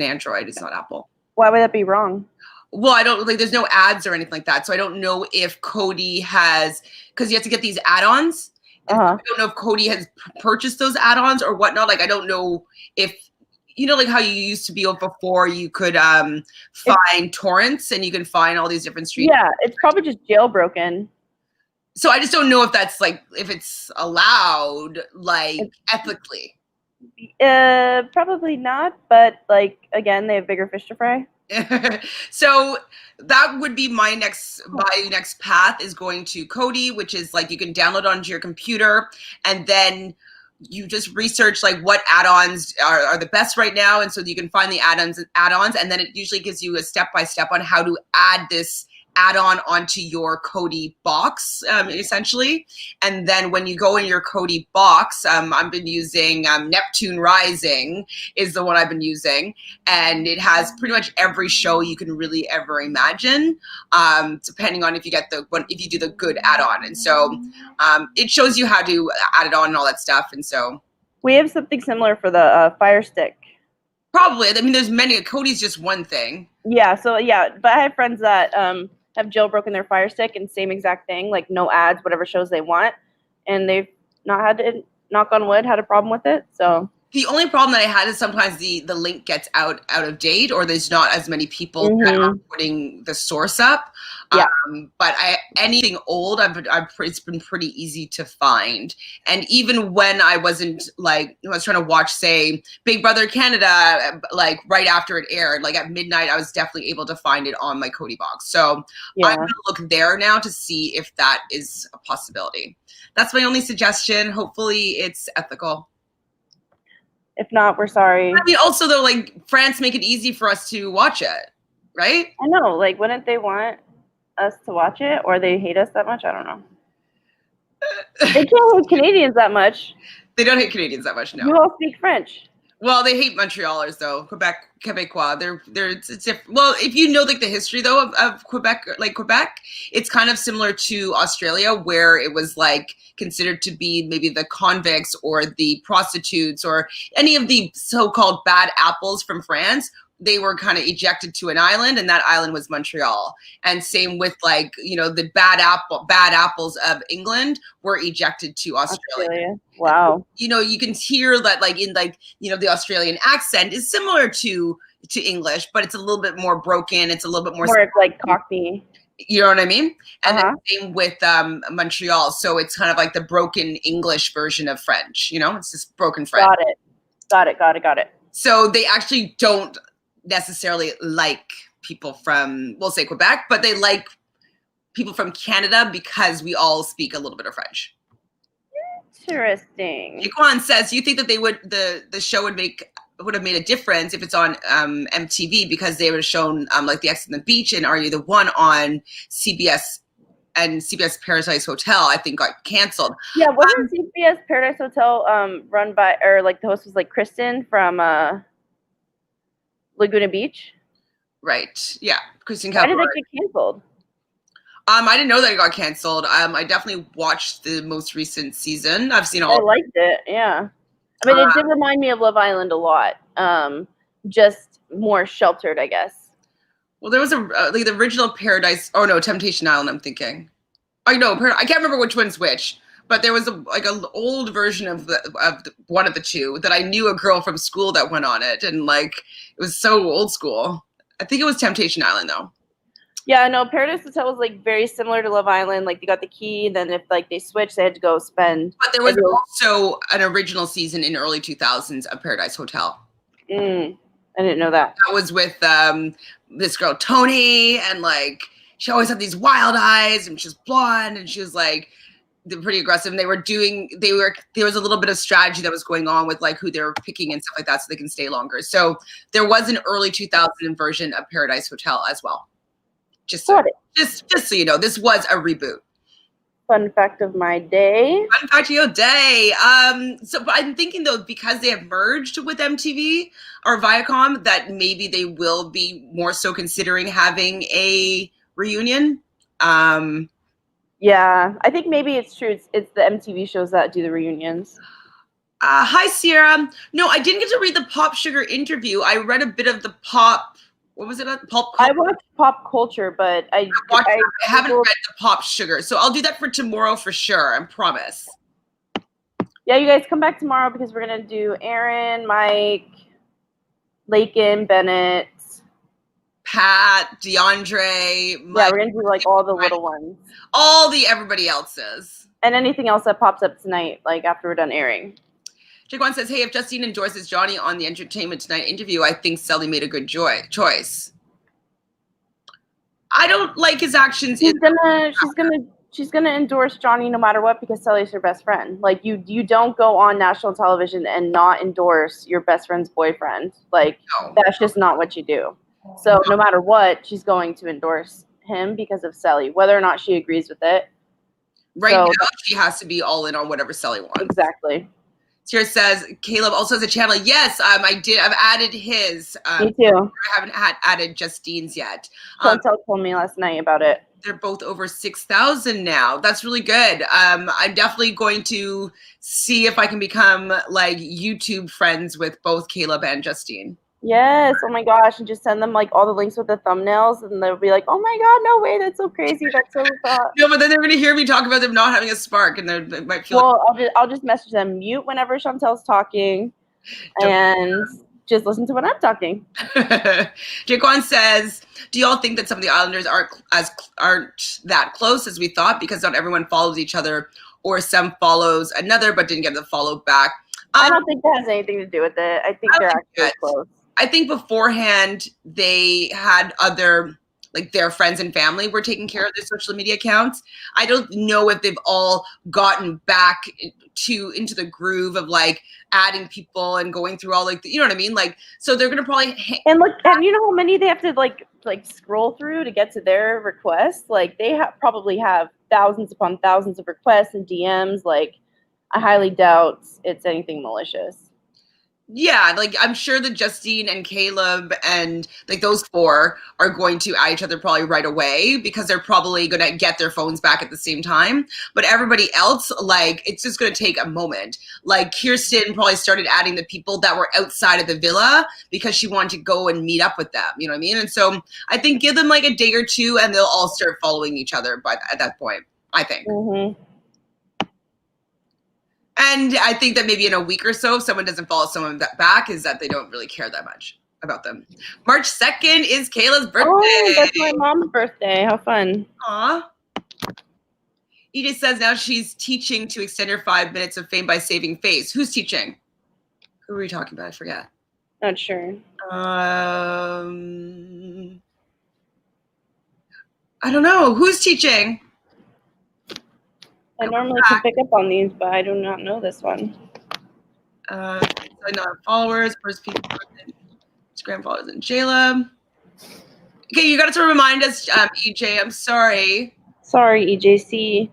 Android. It's not Apple. Why would that be wrong? Well, I don't like. There's no ads or anything like that, so I don't know if Cody has, because you have to get these add-ons. And I don't know if Cody has purchased those add-ons or whatnot. Like, I don't know if like how you used to be able before. You could find torrents and you can find all these different streams. Yeah, it's probably just jailbroken. So I just don't know if that's like if it's allowed ethically. Probably not, but like again, they have bigger fish to fry. So that would be my next path is going to Cody, which is like you can download onto your computer and then you just research like what add-ons are the best right now, and so you can find the add-ons and then it usually gives you a step-by-step on how to add this add-on onto your Cody box, essentially. And then when you go in your Cody box, I've been using Neptune Rising is the one I've been using, and it has pretty much every show you can really ever imagine, depending on if you do the good add-on. And so it shows you how to add it on and all that stuff. And so we have something similar for the Fire Stick. Probably. I mean, there's many. Cody's just one thing. Yeah. So yeah, but I have friends that have jailbroken their Fire Stick and same exact thing, like no ads, whatever shows they want, and they've not had to, knock on wood, had a problem with it. So the only problem that I had is sometimes the link gets out of date, or there's not as many people that are putting the source up. Yeah. But anything old, it's been pretty easy to find. And even when I wasn't I was trying to watch, say, Big Brother Canada, like right after it aired, like at midnight, I was definitely able to find it on my Cody box. So I'm going to look there now to see if that is a possibility. That's my only suggestion. Hopefully it's ethical. If not, we're sorry. I mean, also though, like France make it easy for us to watch it, right? I know. Like, wouldn't they want us to watch it, or they hate us that much? I don't know. They can't hate Canadians that much. They don't hate Canadians that much, no. You all speak French. Well, they hate Montrealers though. Quebecois. It's different. Well, if you know like the history though of Quebec, like Quebec, it's kind of similar to Australia, where it was like considered to be maybe the convicts or the prostitutes or any of the so-called bad apples from France. They were kind of ejected to an island, and that island was Montreal. And same with like, the bad apples of England were ejected to Australia. Wow. You can hear that the Australian accent is similar to English, but it's a little bit more broken. It's a little bit more like Cockney. You know what I mean? And then same with Montreal. So it's kind of like the broken English version of French, it's just broken French. Got it. So they actually don't necessarily like people from, we'll say Quebec, but they like people from Canada because we all speak a little bit of French. Interesting. Jaquan says, you think that the show would have made a difference if it's on MTV, because they would have shown like the X on the Beach and Are You the One on CBS, and CBS Paradise Hotel I think got canceled. Yeah, wasn't CBS Paradise Hotel run by, or like the host was like Kristen from Laguna Beach? Right. Yeah. Kristen Why Cowboy. did it get canceled? I didn't know that it got canceled. I definitely watched the most recent season. I've seen all. I liked it. Yeah. I mean, it did remind me of Love Island a lot. Just more sheltered, I guess. Well, there was the original Paradise. Oh no, Temptation Island. I'm thinking. I know. I can't remember which one's which. But there was an old version of one of the two that I knew a girl from school that went on it, and like it was so old school. I think it was Temptation Island though. Yeah, no, Paradise Hotel was like very similar to Love Island. Like they got the key, and then if like they switched, they had to go spend. But there was also an original season in early 2000s of Paradise Hotel. I didn't know that. That was with this girl Tony, and like she always had these wild eyes, and she was blonde, and she was like. They're pretty aggressive, and there was a little bit of strategy that was going on with like who they were picking and stuff like that so they can stay longer. So there was an early 2000 version of Paradise Hotel as well. Just so you know, this was a reboot. Fun fact of my day. Fun fact of your day. So but I'm thinking though, because they have merged with MTV or Viacom, that maybe they will be more so considering having a reunion. Yeah, I think maybe it's true. It's the MTV shows that do the reunions. Hi, Sierra. No, I didn't get to read the Pop Sugar interview. I read a bit of the Pop What was it? Pulp I Culture? watched Pop Culture, but I haven't read the Pop Sugar, so I'll do that for tomorrow for sure. I promise. Yeah, you guys come back tomorrow because we're gonna do Aaron, Mike, Lakin, Bennett, Pat, DeAndre, Mike, yeah, we're gonna do like all the little ones. All the everybody else's. And anything else that pops up tonight, like after we're done airing. Jaquan says, hey, if Justine endorses Johnny on the Entertainment Tonight interview, I think Celly made a good choice. I don't like his actions. She's gonna endorse Johnny no matter what because Celly's her best friend. Like you don't go on national television and not endorse your best friend's boyfriend. Like that's just not what you do. So no matter what, she's going to endorse him because of Celly, whether or not she agrees with it. Right now, she has to be all in on whatever Celly wants. Exactly. Here says, Caleb also has a channel. Yes, I did. I've added his. Me too. I haven't added Justine's yet. Chantele told me last night about it. They're both over 6,000 now. That's really good. I'm definitely going to see if I can become like YouTube friends with both Caleb and Justine. Yes. Oh my gosh. And just send them like all the links with the thumbnails and they'll be like, oh my God, no way. That's so crazy. That's so thought. No, but then they're going to hear me talk about them not having a spark and they might feel I'll just message them mute whenever Chantele's talking and just listen to when I'm talking. Jaquan says, do y'all think that some of the Islanders aren't that close as we thought because not everyone follows each other or some follows another but didn't get the follow back? I don't think that has anything to do with it. I think they're actually close. I think beforehand they had other, like their friends and family were taking care of their social media accounts. I don't know if they've all gotten back into the groove of like adding people and going through all like, you know what I mean? Like, so they're going to probably. And look, and you know how many they have to like scroll through to get to their requests? Like they probably have thousands upon thousands of requests and DMs. Like I highly doubt it's anything malicious. Yeah, like I'm sure that Justine and Caleb and like those four are going to add each other probably right away because they're probably going to get their phones back at the same time. But everybody else, like, it's just going to take a moment. Like Kirsten probably started adding the people that were outside of the villa because she wanted to go and meet up with them. You know what I mean? And so I think give them like a day or two and they'll all start following each other at that point, I think. Mm-hmm. And I think that maybe in a week or so, if someone doesn't follow someone back, is that they don't really care that much about them. March 2nd is Kayla's birthday. Oh, that's my mom's birthday. How fun. Aw. Edith says now she's teaching to extend her 5 minutes of fame by saving face. Who's teaching? Who are we talking about? I forget. Not sure. I don't know. Who's teaching? I normally can pick up on these, but I do not know this one. I know our followers, first people, Instagram followers, and Jaleb. Okay, you got to remind us, EJ. I'm sorry. Sorry, EJC.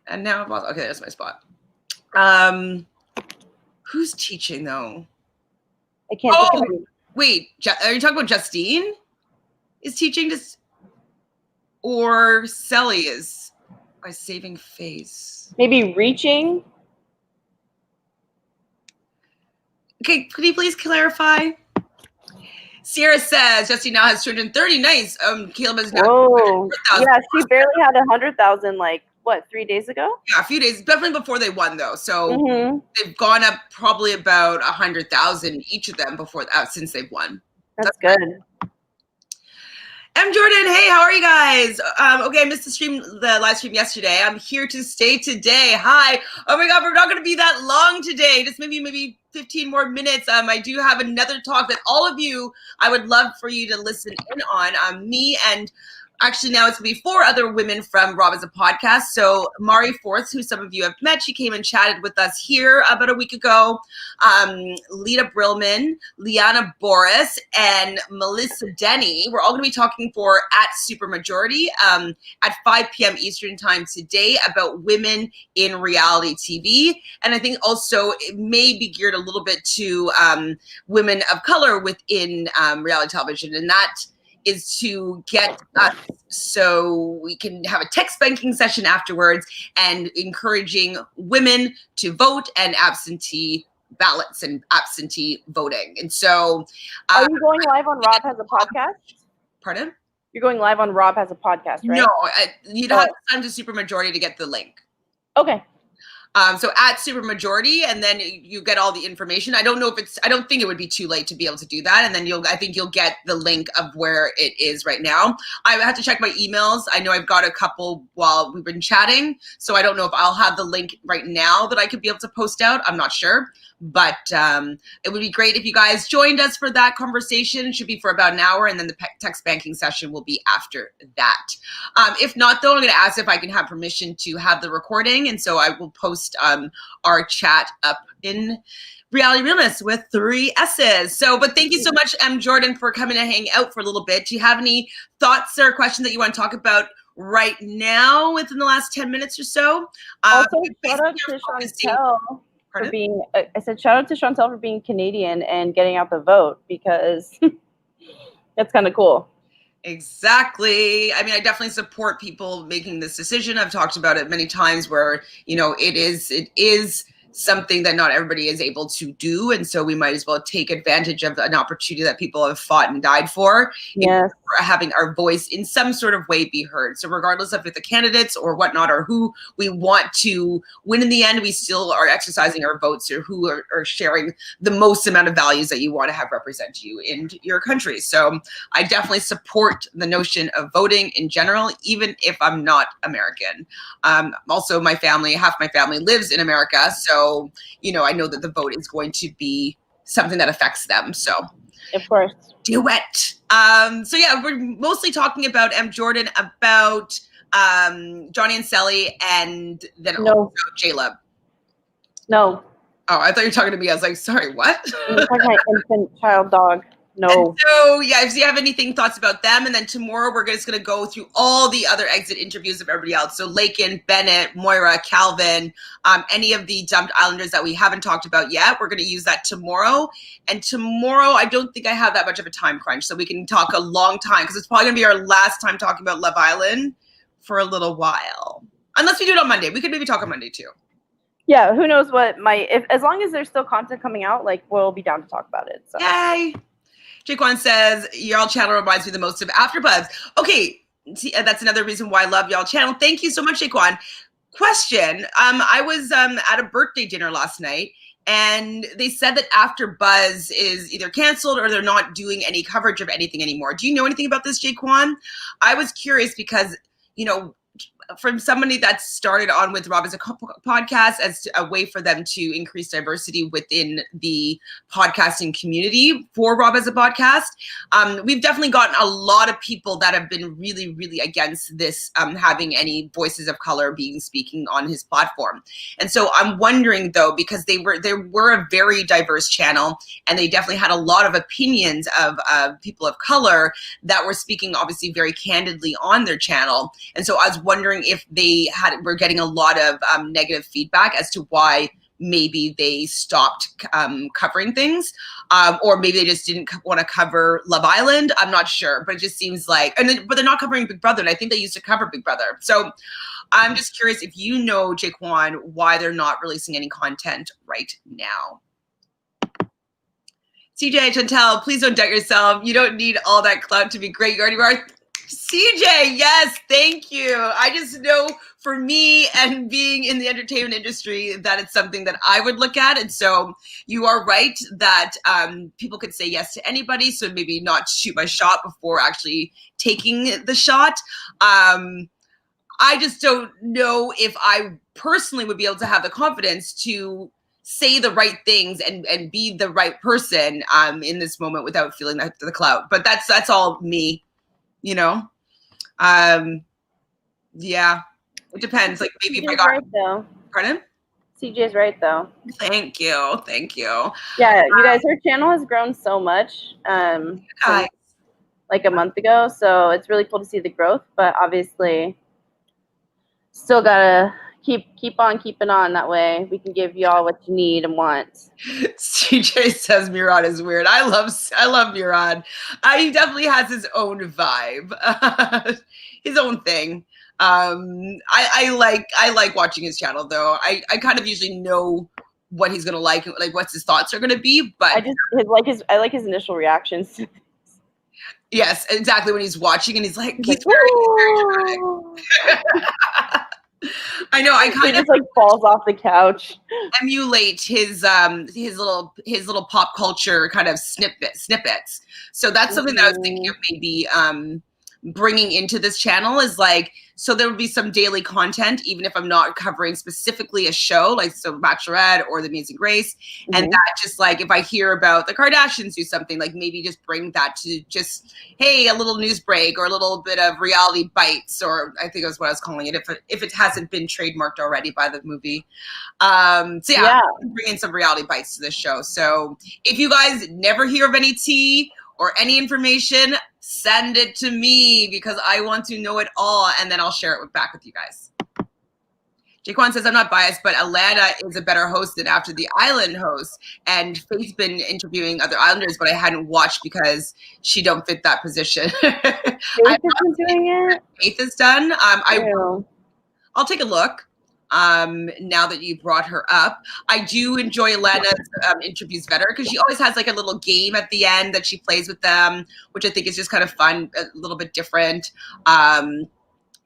And now I've lost. Okay, that's my spot. Who's teaching though? I can't. Oh, wait. Are you talking about Justine? Is teaching this, or Celly is? By saving face. Maybe reaching. Okay, could you please clarify? Sierra says Justine now has 230. Nice. Caleb is now. Whoa. Yeah, she barely had 100,000. Like what? 3 days ago? Yeah, a few days. Definitely before they won, though. So they've gone up probably about 100,000 each of them before since they've won. That's good. M. Jordan, hey, how are you guys? Okay, I missed the live stream yesterday. I'm here to stay today. Hi. Oh my God, we're not going to be that long today. Just maybe 15 more minutes. I do have another talk that all of you, I would love for you to listen in on. Me and actually now it's going to be 4 other women from Rob as a Podcast. So Mari Forth, who some of you have met, she came and chatted with us here about a week ago. Lita Brillman, Liana Boris, and Melissa Denny. We're all going to be talking at Supermajority at 5 p.m. Eastern time today about women in reality TV. And I think also it may be geared a little bit to women of color within reality television. And that is to get us so we can have a text banking session afterwards and encouraging women to vote and absentee ballots and absentee voting. And so are you going live on Rob Has a Podcast? Pardon? You're going live on Rob Has a Podcast, right? No, you'd have to sign to Supermajority to get the link. Okay. So at Supermajority, and then you get all the information. I don't know if I don't think it would be too late to be able to do that. And then I think you'll get the link of where it is right now. I have to check my emails. I know I've got a couple while we've been chatting. So I don't know if I'll have the link right now that I could be able to post out. I'm not sure. But it would be great if you guys joined us for that conversation. It should be for about an hour, and then the text banking session will be after that. If not, though, I'm going to ask if I can have permission to have the recording, and so I will post our chat up in Reality Realness with 3 S's. So, but thank you so much, Jordan, for coming to hang out for a little bit. Do you have any thoughts or questions that you want to talk about right now within the last 10 minutes or so? Also, shout out to Chantele. For being, I said shout out to Chantele for being Canadian and getting out the vote, because that's kind of cool. Exactly. I mean, I definitely support people making this decision. I've talked about it many times where, you know, it is something that not everybody is able to do. And so we might as well take advantage of an opportunity that people have fought and died for. Yes. Having our voice in some sort of way be heard. So regardless of if the candidates or whatnot, or who we want to win in the end, we still are exercising our votes, or who are sharing the most amount of values that you want to have represent you in your country. So I definitely support the notion of voting in general, even if I'm not American. Also, half my family lives in America. So, you know, I know that the vote is going to be something that affects them. So of course. Do it. So yeah, we're mostly talking about Jordan, about Johnny and Celly, and then also Jaleb. No. Oh, I thought you were talking to me. I was like, sorry, what? It's like my infant child dog. No. And so yeah, if you have thoughts about them, and then tomorrow we're just going to go through all the other exit interviews of everybody else. So Lakin, Bennett, Moira, Calvin, any of the dumped islanders that we haven't talked about yet, we're going to use that tomorrow. And tomorrow, I don't think I have that much of a time crunch, so we can talk a long time, because it's probably going to be our last time talking about Love Island for a little while. Unless we do it on Monday. We could maybe talk on Monday too. Yeah, who knows what as long as there's still content coming out, like, we'll be down to talk about it. So. Yay. Jaquan says, y'all channel reminds me the most of AfterBuzz. Okay, see, that's another reason why I love y'all channel. Thank you so much, Jaquan. Question, I was at a birthday dinner last night, and they said that AfterBuzz is either canceled or they're not doing any coverage of anything anymore. Do you know anything about this, Jaquan? I was curious because, you know, from somebody that started on with Rob as a podcast as a way for them to increase diversity within the podcasting community for Rob as a podcast. We've definitely gotten a lot of people that have been really, really against this, having any voices of color speaking on his platform. And so I'm wondering though, because they were a very diverse channel, and they definitely had a lot of opinions of people of color that were speaking obviously very candidly on their channel. And so I was wondering if they were getting a lot of negative feedback as to why maybe they stopped covering things, or maybe they just didn't want to cover Love Island. I'm not sure, but it just seems like, but they're not covering Big Brother, and I think they used to cover Big Brother. So I'm just curious if you know, Jaquan, why they're not releasing any content right now. CJ, Chantele, please don't doubt yourself. You don't need all that clout to be great. You already are. CJ, yes, thank you. I just know for me and being in the entertainment industry that it's something that I would look at. And so you are right that people could say yes to anybody. So maybe not shoot my shot before actually taking the shot. I just don't know if I personally would be able to have the confidence to say the right things and be the right person in this moment without feeling the clout. But that's all me. You know, yeah, it depends. Like maybe if I got, right, though. Pardon? CJ's right though. Thank you. Yeah, you guys, her channel has grown so much, since, like a month ago. So it's really cool to see the growth, but obviously, still gotta keep on keeping on. That way, we can give y'all what you need and want. CJ says Murad is weird. I love Murad. He definitely has his own vibe, his own thing. I like watching his channel though. I kind of usually know what he's gonna like what's his thoughts are gonna be. But I like his initial reactions. Yes, exactly. When he's watching and he's He's very I know. I kind he of just like falls off the couch. emulate his little pop culture kind of snippets. So that's something that I was thinking of maybe bringing into this channel is like, so there would be some daily content, even if I'm not covering specifically a show, like so Bachelorette or The Amazing Race. And that just like, if I hear about the Kardashians do something, like maybe just bring that to just, hey, a little news break or a little bit of reality bites, or I think that's what I was calling it, if it hasn't been trademarked already by the movie. So yeah, bring in some reality bites to this show. So if you guys never hear of any tea or any information, send it to me because I want to know it all, and then I'll share it back with you guys. Jaquan says, I'm not biased, but Alana is a better host than After the Island host. And Faith's been interviewing other Islanders, but I hadn't watched because she don't fit that position. Faith isn't doing it? Faith is done. I'll take a look. Now that you brought her up, I do enjoy Alana's interviews better because she always has like a little game at the end that she plays with them, which I think is just kind of fun, a little bit different. And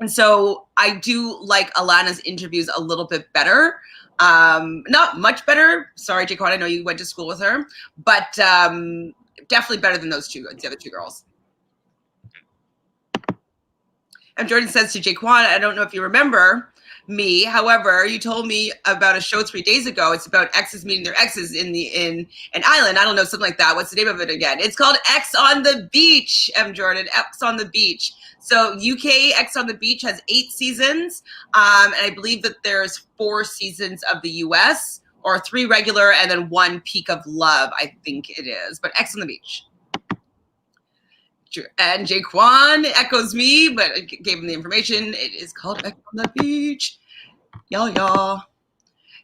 so I do like Alana's interviews a little bit better. Not much better. Sorry, Jaquan, I know you went to school with her, but definitely better than the other two girls. And Jordan says to Jaquan, I don't know if you remember me. However, you told me about a show 3 days ago. It's about exes meeting their exes in an island. I don't know, something like that. What's the name of it again? It's called X on the Beach, M. Jordan. X on the Beach. So UK X on the Beach has 8 seasons. And I believe that there's 4 seasons of the US, or 3 regular and then 1 Peak of Love, I think it is. But X on the Beach. And Jaquan echoes me, but I gave him the information. It is called X on the Beach. Y'all.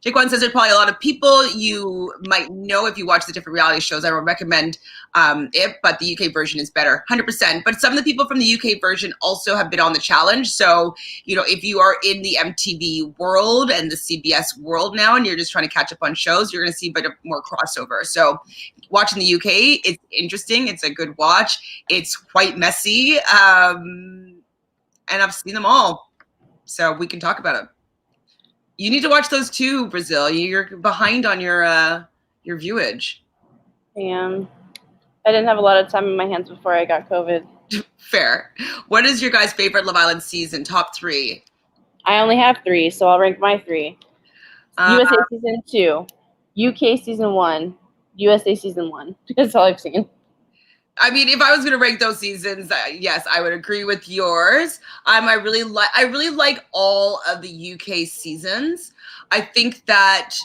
Jaquan says there's probably a lot of people you might know if you watch the different reality shows. I would recommend it, but the UK version is better, 100%. But some of the people from the UK version also have been on the challenge. So, you know, if you are in the MTV world and the CBS world now, and you're just trying to catch up on shows, you're going to see a bit of more crossover. So watching the UK, it's interesting. It's a good watch. It's quite messy. And I've seen them all. So we can talk about it. You need to watch those too, Brazil. You're behind on your viewage. I am. I didn't have a lot of time in my hands before I got COVID. Fair. What is your guys' favorite Love Island season? Top 3. I only have 3, so I'll rank my 3. USA season 2, UK season 1, USA season 1. That's all I've seen. I mean, if I was going to rank those seasons, yes, I would agree with yours. I really like all of the UK seasons. I think that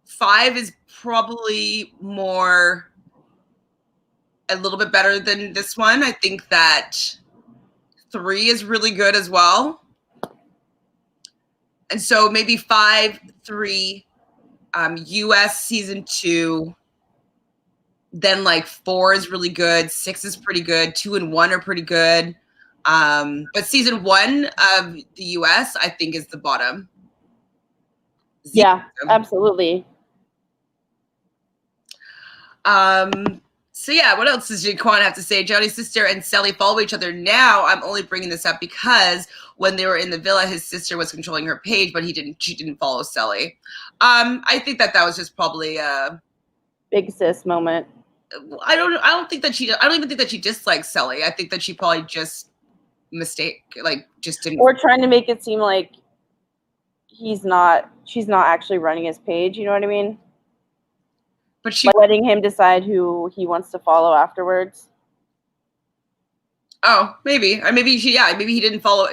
5 is probably a little bit better than this one. I think that 3 is really good as well. And so maybe 5, 3, US season 2. Then like 4 is really good. 6 is pretty good. 2 and 1 are pretty good. But season 1 of the US, I think, is the bottom. Yeah, absolutely. So yeah, what else does Jaquan have to say? Johnny's sister and Celly follow each other now. I'm only bringing this up because when they were in the villa, his sister was controlling her page, but she didn't follow Celly. I think that was just probably a big sis moment. I don't even think that she dislikes Celly. I think that she probably just just didn't. Or trying to make it seem like she's not actually running his page, you know what I mean? But she letting him decide who he wants to follow afterwards. Oh, maybe. Or maybe she didn't follow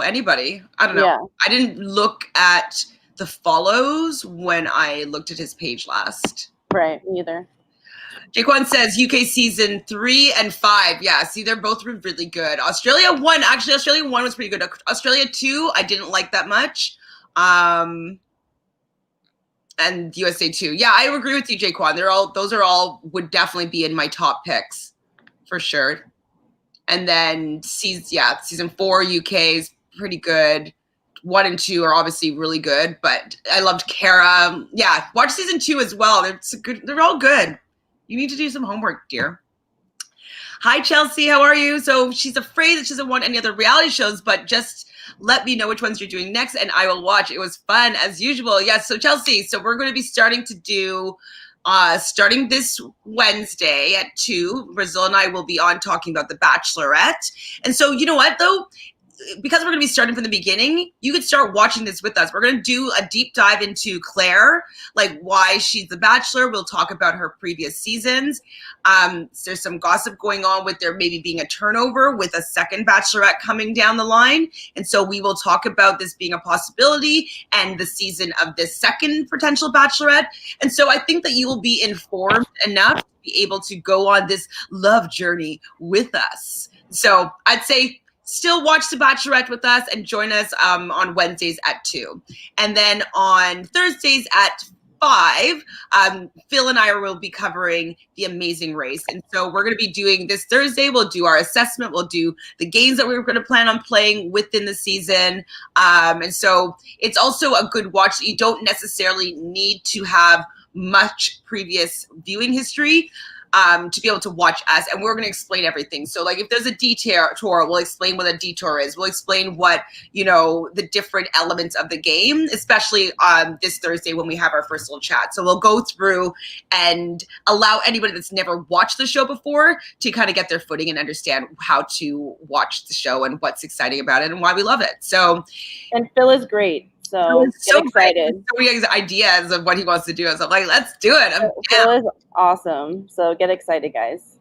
anybody. I don't know. Yeah. I didn't look at the follows when I looked at his page last. Right, me either. Jaquan says UK season 3 and 5. Yeah, see, they're both really good. Australia 1 was pretty good. Australia 2, I didn't like that much. And USA 2. Yeah, I agree with you, Jaquan. Those are all would definitely be in my top picks for sure. And then season 4 UK is pretty good. 1 and 2 are obviously really good, but I loved Kara. Yeah, watch season 2 as well. They're all good. You need to do some homework, dear. Hi, Chelsea. How are you? So she's afraid that she doesn't want any other reality shows, but just let me know which ones you're doing next, and I will watch. It was fun, as usual. Yes, so Chelsea, so we're going to be starting to do, starting this Wednesday at 2, Brazil and I will be on talking about The Bachelorette. And so, you know what, though? Because we're going to be starting from the beginning, you could start watching this with us. We're going to do a deep dive into Claire, like why she's the Bachelor. We'll talk about her previous seasons. There's some gossip going on with there maybe being a turnover with a second Bachelorette coming down the line. And so we will talk about this being a possibility and the season of this second potential Bachelorette. And so I think that you will be informed enough to be able to go on this love journey with us. So I'd say still watch The Bachelorette with us and join us on Wednesdays at 2. And then on Thursdays at 5, Phil and I will be covering The Amazing Race. And so we're going to be doing this Thursday. We'll do our assessment. We'll do the games that we were going to plan on playing within the season. And so it's also a good watch. You don't necessarily need to have much previous viewing history to be able to watch us, and we're going to explain everything. So like if there's a detour, we'll explain what a detour is. We'll explain what, the different elements of the game, especially on this Thursday when we have our first little chat. So we'll go through and allow anybody that's never watched the show before to kind of get their footing and understand how to watch the show and what's exciting about it and why we love it. So, and Phil is great. So get excited. So many ideas of what he wants to do. So I'm like, let's do it. Phil is awesome. So get excited, guys.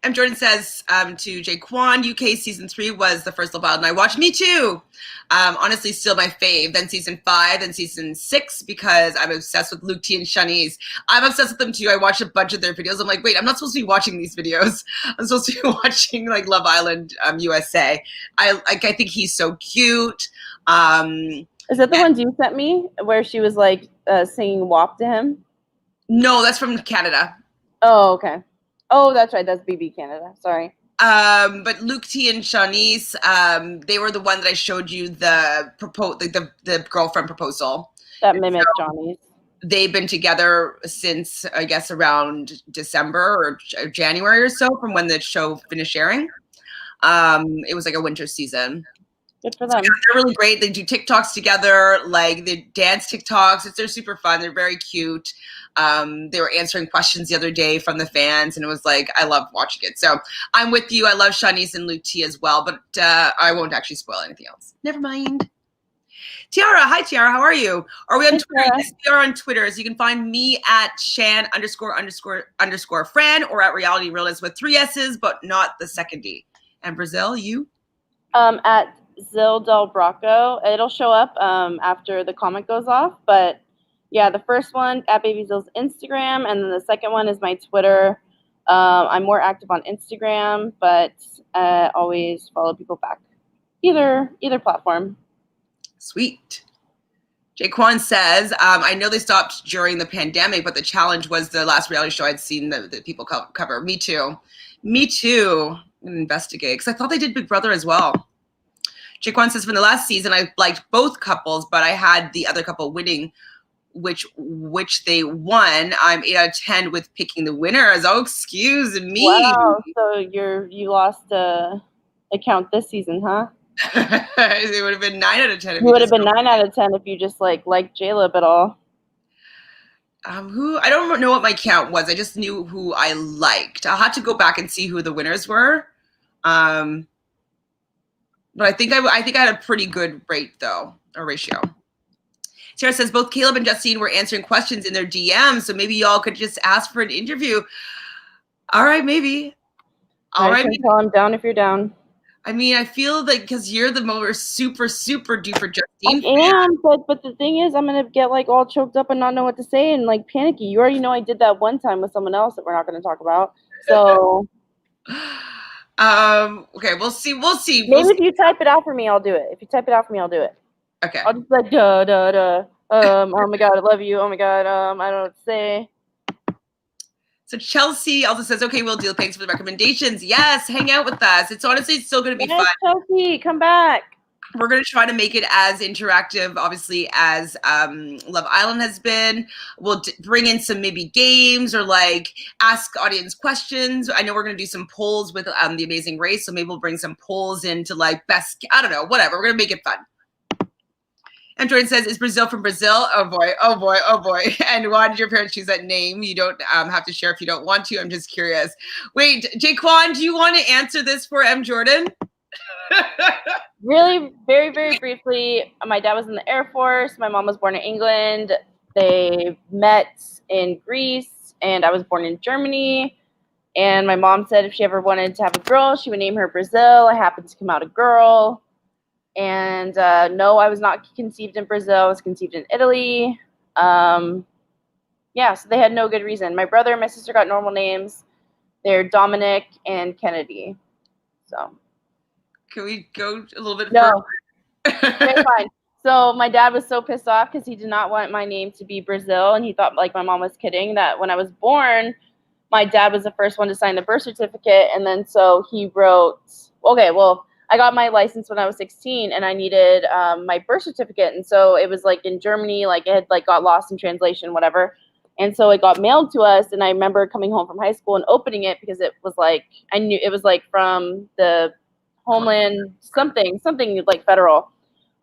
M. Jordan says to Jay Kwan, UK season 3 was the first Love Island I watched. Me too. Honestly, still my fave. Then season 5, then season 6, because I'm obsessed with Luke T and Shanice. I'm obsessed with them too. I watched a bunch of their videos. I'm like, wait, I'm not supposed to be watching these videos. I'm supposed to be watching like Love Island USA. I think he's so cute. Is that the ones you sent me where she was like singing WAP to him? No, that's from Canada. Oh, okay. Oh, that's right. That's BB Canada. Sorry. But Luke T and Shanice, they were the one that I showed you the girlfriend proposal. That mimicked Johnny's. They've been together since, I guess, around December or January or so from when the show finished airing. It was like a winter season. Good for them. So, yeah, they're really great. They do TikToks together, like they dance TikToks. They're super fun. They're very cute. They were answering questions the other day from the fans, and it was like, I love watching it. So I'm with you. I love Shanice and Luke T as well, but I won't actually spoil anything else. Never mind. Tiara, hi Tiara, how are you? Are we on Twitter? Yes, we are on Twitter. So you can find me at Shan___Fran or at Reality Realness with 3 S's, but not the second D. And Brazil, you? At Zil Del Brocco. It'll show up after the comment goes off, but yeah, the first one at Baby Zill's Instagram, and then the second one is my Twitter. I'm more active on Instagram, but always follow people back. Either platform. Sweet. Jaquan says, I know they stopped during the pandemic, but the challenge was the last reality show I'd seen that people cover. Me too. Me too. I'm gonna investigate because I thought they did Big Brother as well. Jaquan says, from the last season, I liked both couples, but I had the other couple winning, which they won. I'm 8 out of 10 with picking the winners. Oh, excuse me. Wow. So you lost a count this season, huh? It would have been 9 out of 10. It would have been 9 out of 10 if you just liked Jaleb at all. Who I don't know what my count was. I just knew who I liked. I'll have to go back and see who the winners were. But I think I had a pretty good rate though, or ratio. Sarah says both Caleb and Justine were answering questions in their DMs, so maybe y'all could just ask for an interview. All right, maybe. All right. Tell them down if you're down. I mean, I feel like because you're the most super duper Justine. I am, but the thing is, I'm gonna get like all choked up and not know what to say and like panicky. You already know I did that one time with someone else that we're not gonna talk about. So. Okay, we'll see. Maybe if you type it out for me, I'll do it. Okay. I'll just like duh. Oh my god, I love you. Oh my god, I don't know what to say. So Chelsea also says, okay, we'll do. Thanks for the recommendations. Yes, hang out with us. It's honestly still going to be fun. Chelsea, come back. We're going to try to make it as interactive, obviously, as Love Island has been. We'll bring in some maybe games or like ask audience questions. I know we're going to do some polls with The Amazing Race, so maybe we'll bring some polls into like best, I don't know, whatever. We're going to make it fun. And Jordan says, is Brazil from Brazil? Oh boy, oh boy, oh boy. And why did your parents choose that name? You don't have to share if you don't want to. I'm just curious. Wait, Jaquan, do you want to answer this for M. Jordan? Really, very, very briefly, my dad was in the Air Force. My mom was born in England. They met in Greece, and I was born in Germany. And my mom said if she ever wanted to have a girl, she would name her Brazil. I happened to come out a girl. And no, I was not conceived in Brazil. I was conceived in Italy. Yeah, so they had no good reason. My brother and my sister got normal names. They're Dominic and Kennedy. So. Can we go a little bit No. further? Okay, fine. So my dad was so pissed off because he did not want my name to be Brazil, and he thought like my mom was kidding. That when I was born, my dad was the first one to sign the birth certificate, and then so he wrote. Okay, well, I got my license when I was 16, and I needed my birth certificate, and so it was like in Germany, like it had like got lost in translation, whatever. And so it got mailed to us, and I remember coming home from high school and opening it because it was like I knew it was like from the Homeland something like federal.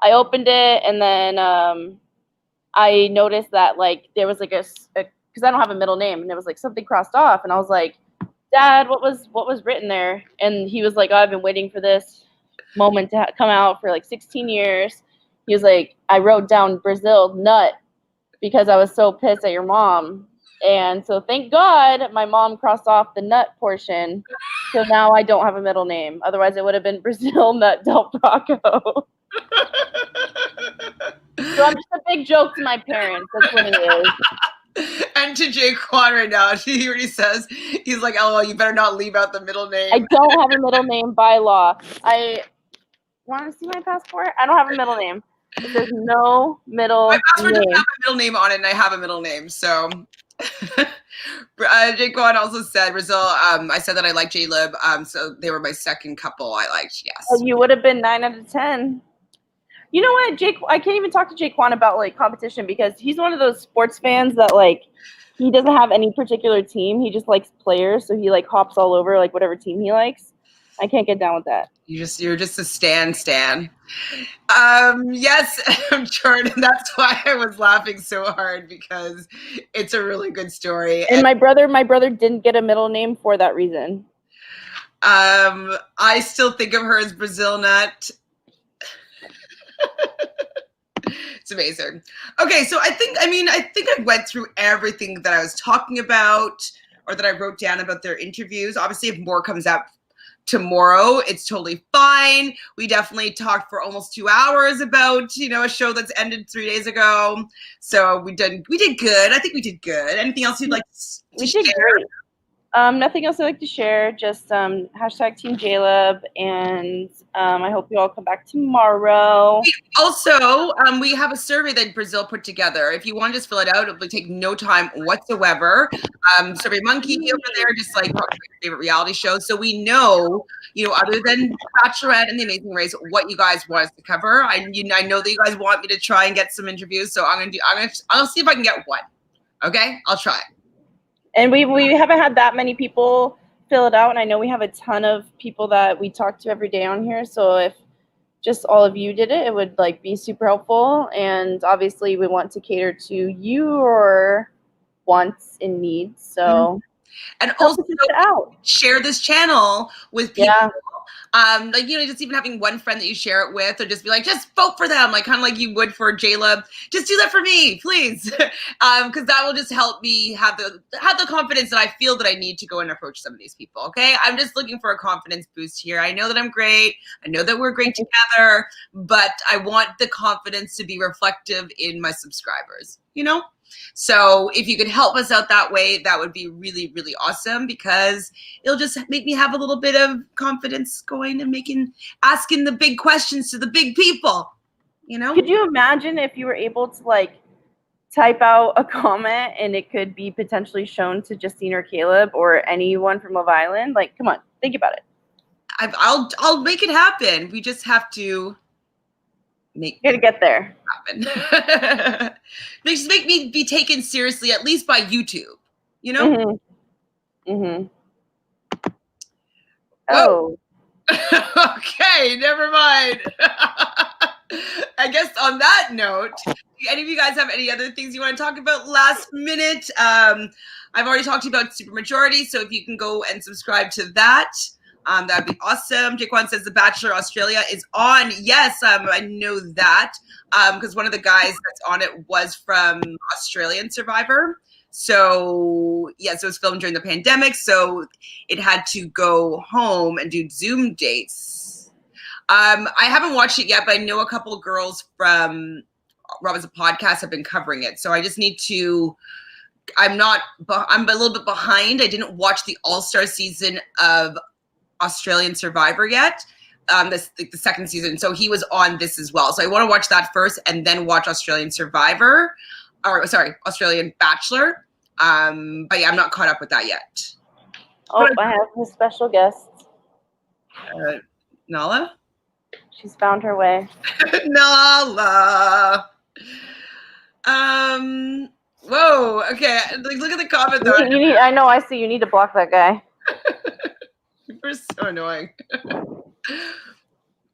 I opened it, and then I noticed that like there was like a because I don't have a middle name, and there was like something crossed off, and I was like, Dad, what was written there? And he was like, oh, I've been waiting for this moment to come out for like 16 years. He was like, I wrote down Brazil nut because I was so pissed at your mom. And so thank God my mom crossed off the nut portion. So now I don't have a middle name. Otherwise it would have been Brazil Nut Del Brocco. So I'm just a big joke to my parents. That's what it is. And to Jaquan right now, he already says, he's like, LOL, you better not leave out the middle name. I don't have a middle name by law. I want to see my passport? I don't have a middle name. There's no middle My passport name. doesn't have a middle name on it, and I have a middle name, so. Jaquan also said, Brazil, I said that I like Jaleb, so they were my second couple I liked, yes. Oh, you would have been 9 out of 10. You know what, Jake? I can't even talk to Jaquan about like competition because he's one of those sports fans that like he doesn't have any particular team. He just likes players, so he like hops all over like whatever team he likes. I can't get down with that. You're just a stan. Yes, Jordan. That's why I was laughing so hard because it's a really good story. And my brother didn't get a middle name for that reason. I still think of her as Brazil Nut. It's amazing. Okay, so I think I went through everything that I was talking about or that I wrote down about their interviews. Obviously, if more comes out tomorrow, it's totally fine. We definitely talked for almost 2 hours about, a show that's ended 3 days ago. So we did good. I think we did good. Anything else you'd like to share? Did great. Nothing else I'd like to share. Just hashtag Team Jaleb, and I hope you all come back tomorrow. Also, we have a survey that Brazil put together. If you want to just fill it out, it will take no time whatsoever. Survey Monkey over there, just like your favorite reality show. So we know, other than Bachelorette and The Amazing Race, what you guys want us to cover. I know that you guys want me to try and get some interviews, so I'll see if I can get one. Okay, I'll try. And we haven't had that many people fill it out, and I know we have a ton of people that we talk to every day on here. So if just all of you did it, it would like be super helpful. And obviously, we want to cater to your wants and needs. So and also share this channel with people. Yeah. Just even having one friend that you share it with, or just be like, just vote for them, like kind of like you would for Jaleb. Just do that for me, please, because that will just help me have the confidence that I feel that I need to go and approach some of these people. Okay, I'm just looking for a confidence boost here. I know that I'm great. I know that we're great together, but I want the confidence to be reflective in my subscribers. So if you could help us out that way, that would be really, really awesome, because it'll just make me have a little bit of confidence going and asking the big questions to the big people, Could you imagine if you were able to like type out a comment and it could be potentially shown to Justine or Caleb or anyone from Love Island? Like, come on, think about it. I'll make it happen. We just have to make You're gonna get there. happen. Just make me be taken seriously, at least by YouTube. You know? Oh. Okay, never mind. I guess on that note, do any of you guys have any other things you want to talk about last minute? I've already talked to you about Supermajority, so if you can go and subscribe to that, that'd be awesome. Jaquan says The Bachelor Australia is on. Yes, I know that because one of the guys that's on it was from Australian Survivor. So yes, it was filmed during the pandemic, so it had to go home and do Zoom dates. I haven't watched it yet, but I know a couple of girls from Robin's podcast have been covering it. So I just need to. I'm a little bit behind. I didn't watch the All-Star season of Australian Survivor yet. The second season. So he was on this as well. So I want to watch that first and then watch Australian Survivor. Australian Bachelor. But yeah, I'm not caught up with that yet. Oh, I have a special guest. Nala? She's found her way. Nala. Whoa, okay. Like, look at the comment though. I know, I see. You need to block that guy. You're so annoying.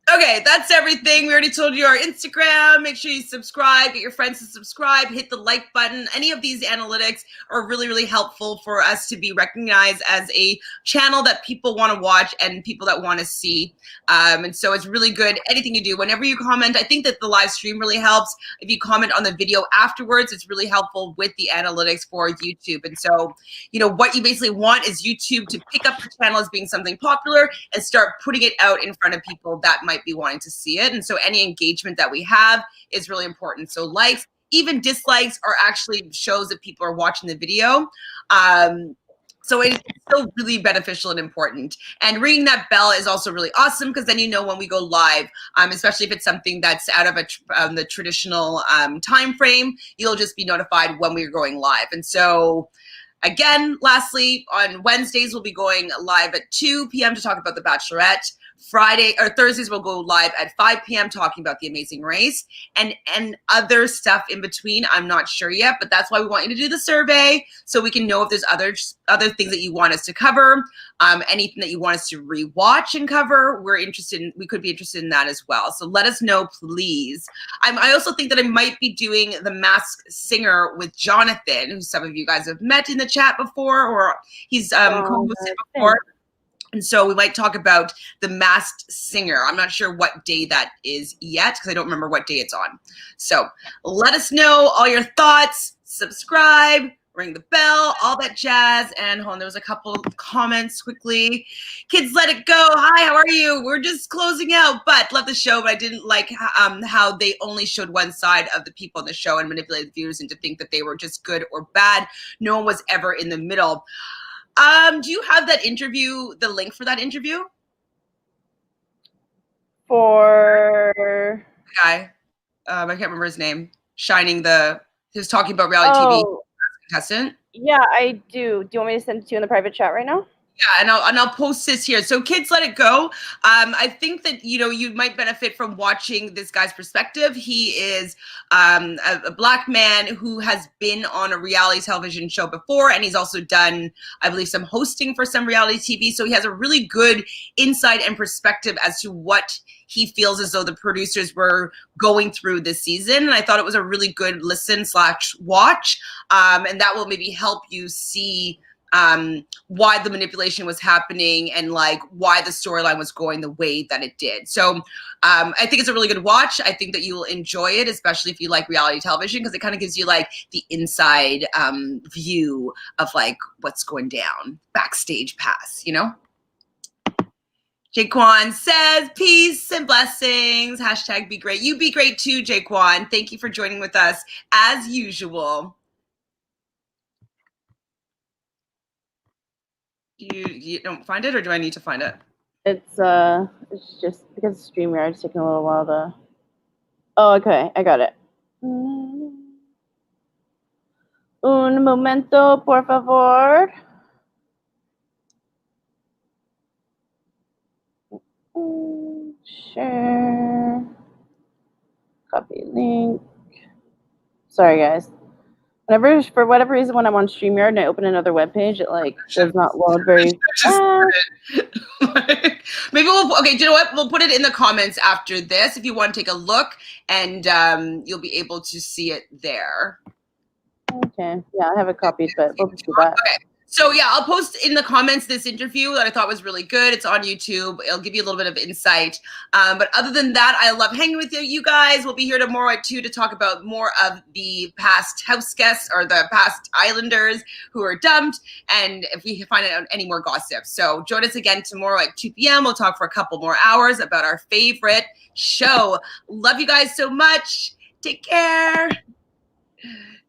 Okay, that's everything. We already told you our Instagram. Make sure you subscribe, get your friends to subscribe, hit the like button. Any of these analytics are really, really helpful for us to be recognized as a channel that people want to watch and people that want to see. And so it's really good. Anything you do, whenever you comment, I think that the live stream really helps. If you comment on the video afterwards, it's really helpful with the analytics for YouTube. And so, you know, what you basically want is YouTube to pick up the channel as being something popular and start putting it out in front of people that might be wanting to see it. And so any engagement that we have is really important. So likes, even dislikes, are actually shows that people are watching the video. So it's still really beneficial and important. And ringing that bell is also really awesome because then you know when we go live, especially if it's something that's out of the traditional time frame, you'll just be notified when we're going live. And so again, lastly, on Wednesdays, we'll be going live at 2 p.m. to talk about The Bachelorette. Thursdays, we'll go live at 5 p.m. talking about The Amazing Race and other stuff in between. I'm not sure yet, but that's why we want you to do the survey so we can know if there's other things that you want us to cover, anything that you want us to rewatch and cover. We could be interested in that as well. So let us know, please. I also think that I might be doing The Masked Singer with Jonathan, who some of you guys have met in the chat before, or he's co-hosted before. And so we might talk about The Masked Singer. I'm not sure what day that is yet because I don't remember what day it's on. So let us know all your thoughts. Subscribe, ring the bell, all that jazz. And hold on, there was a couple of comments quickly. Kids, let it go. Hi, how are you? We're just closing out, but love the show. But I didn't like how they only showed one side of the people on the show and manipulated viewers into think that they were just good or bad. No one was ever in the middle. Do you have that interview, the link for that interview? For the guy, I can't remember his name. He was talking about reality TV contestant. Yeah, I do. Do you want me to send it to you in the private chat right now? Yeah, and I'll post this here. So kids, let it go. I think that, you know, you might benefit from watching this guy's perspective. He is a black man who has been on a reality television show before, and he's also done, I believe, some hosting for some reality TV. So he has a really good insight and perspective as to what he feels as though the producers were going through this season. And I thought it was a really good listen/watch. And that will maybe help you see why the manipulation was happening and like why the storyline was going the way that it did. So I think it's a really good watch. I think that you will enjoy it, especially if you like reality television, because it kind of gives you like the inside view of like what's going down, backstage pass, you know? Jaquan says, peace and blessings. # be great. You be great too, Jaquan. Thank you for joining with us as usual. You don't find it, or do I need to find it? It's just because StreamYard is taking a little while to. Oh, okay, I got it. Un momento, por favor. Share. Copy link. Sorry, guys. Whenever, for whatever reason, when I'm on StreamYard and I open another web page, it like does not load very fast. Maybe we'll, okay, do you know what? We'll put it in the comments after this if you want to take a look, and you'll be able to see it there. Okay. Yeah, I have it copied, but we'll just do that. Okay. So yeah, I'll post in the comments this interview that I thought was really good. It's on YouTube. It'll give you a little bit of insight. But other than that, I love hanging with you guys. We'll be here tomorrow at 2 to talk about more of the past house guests or the past islanders who are dumped, and if we can find out any more gossip. So join us again tomorrow at 2 p.m. We'll talk for a couple more hours about our favorite show. Love you guys so much. Take care.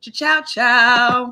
Ciao, ciao.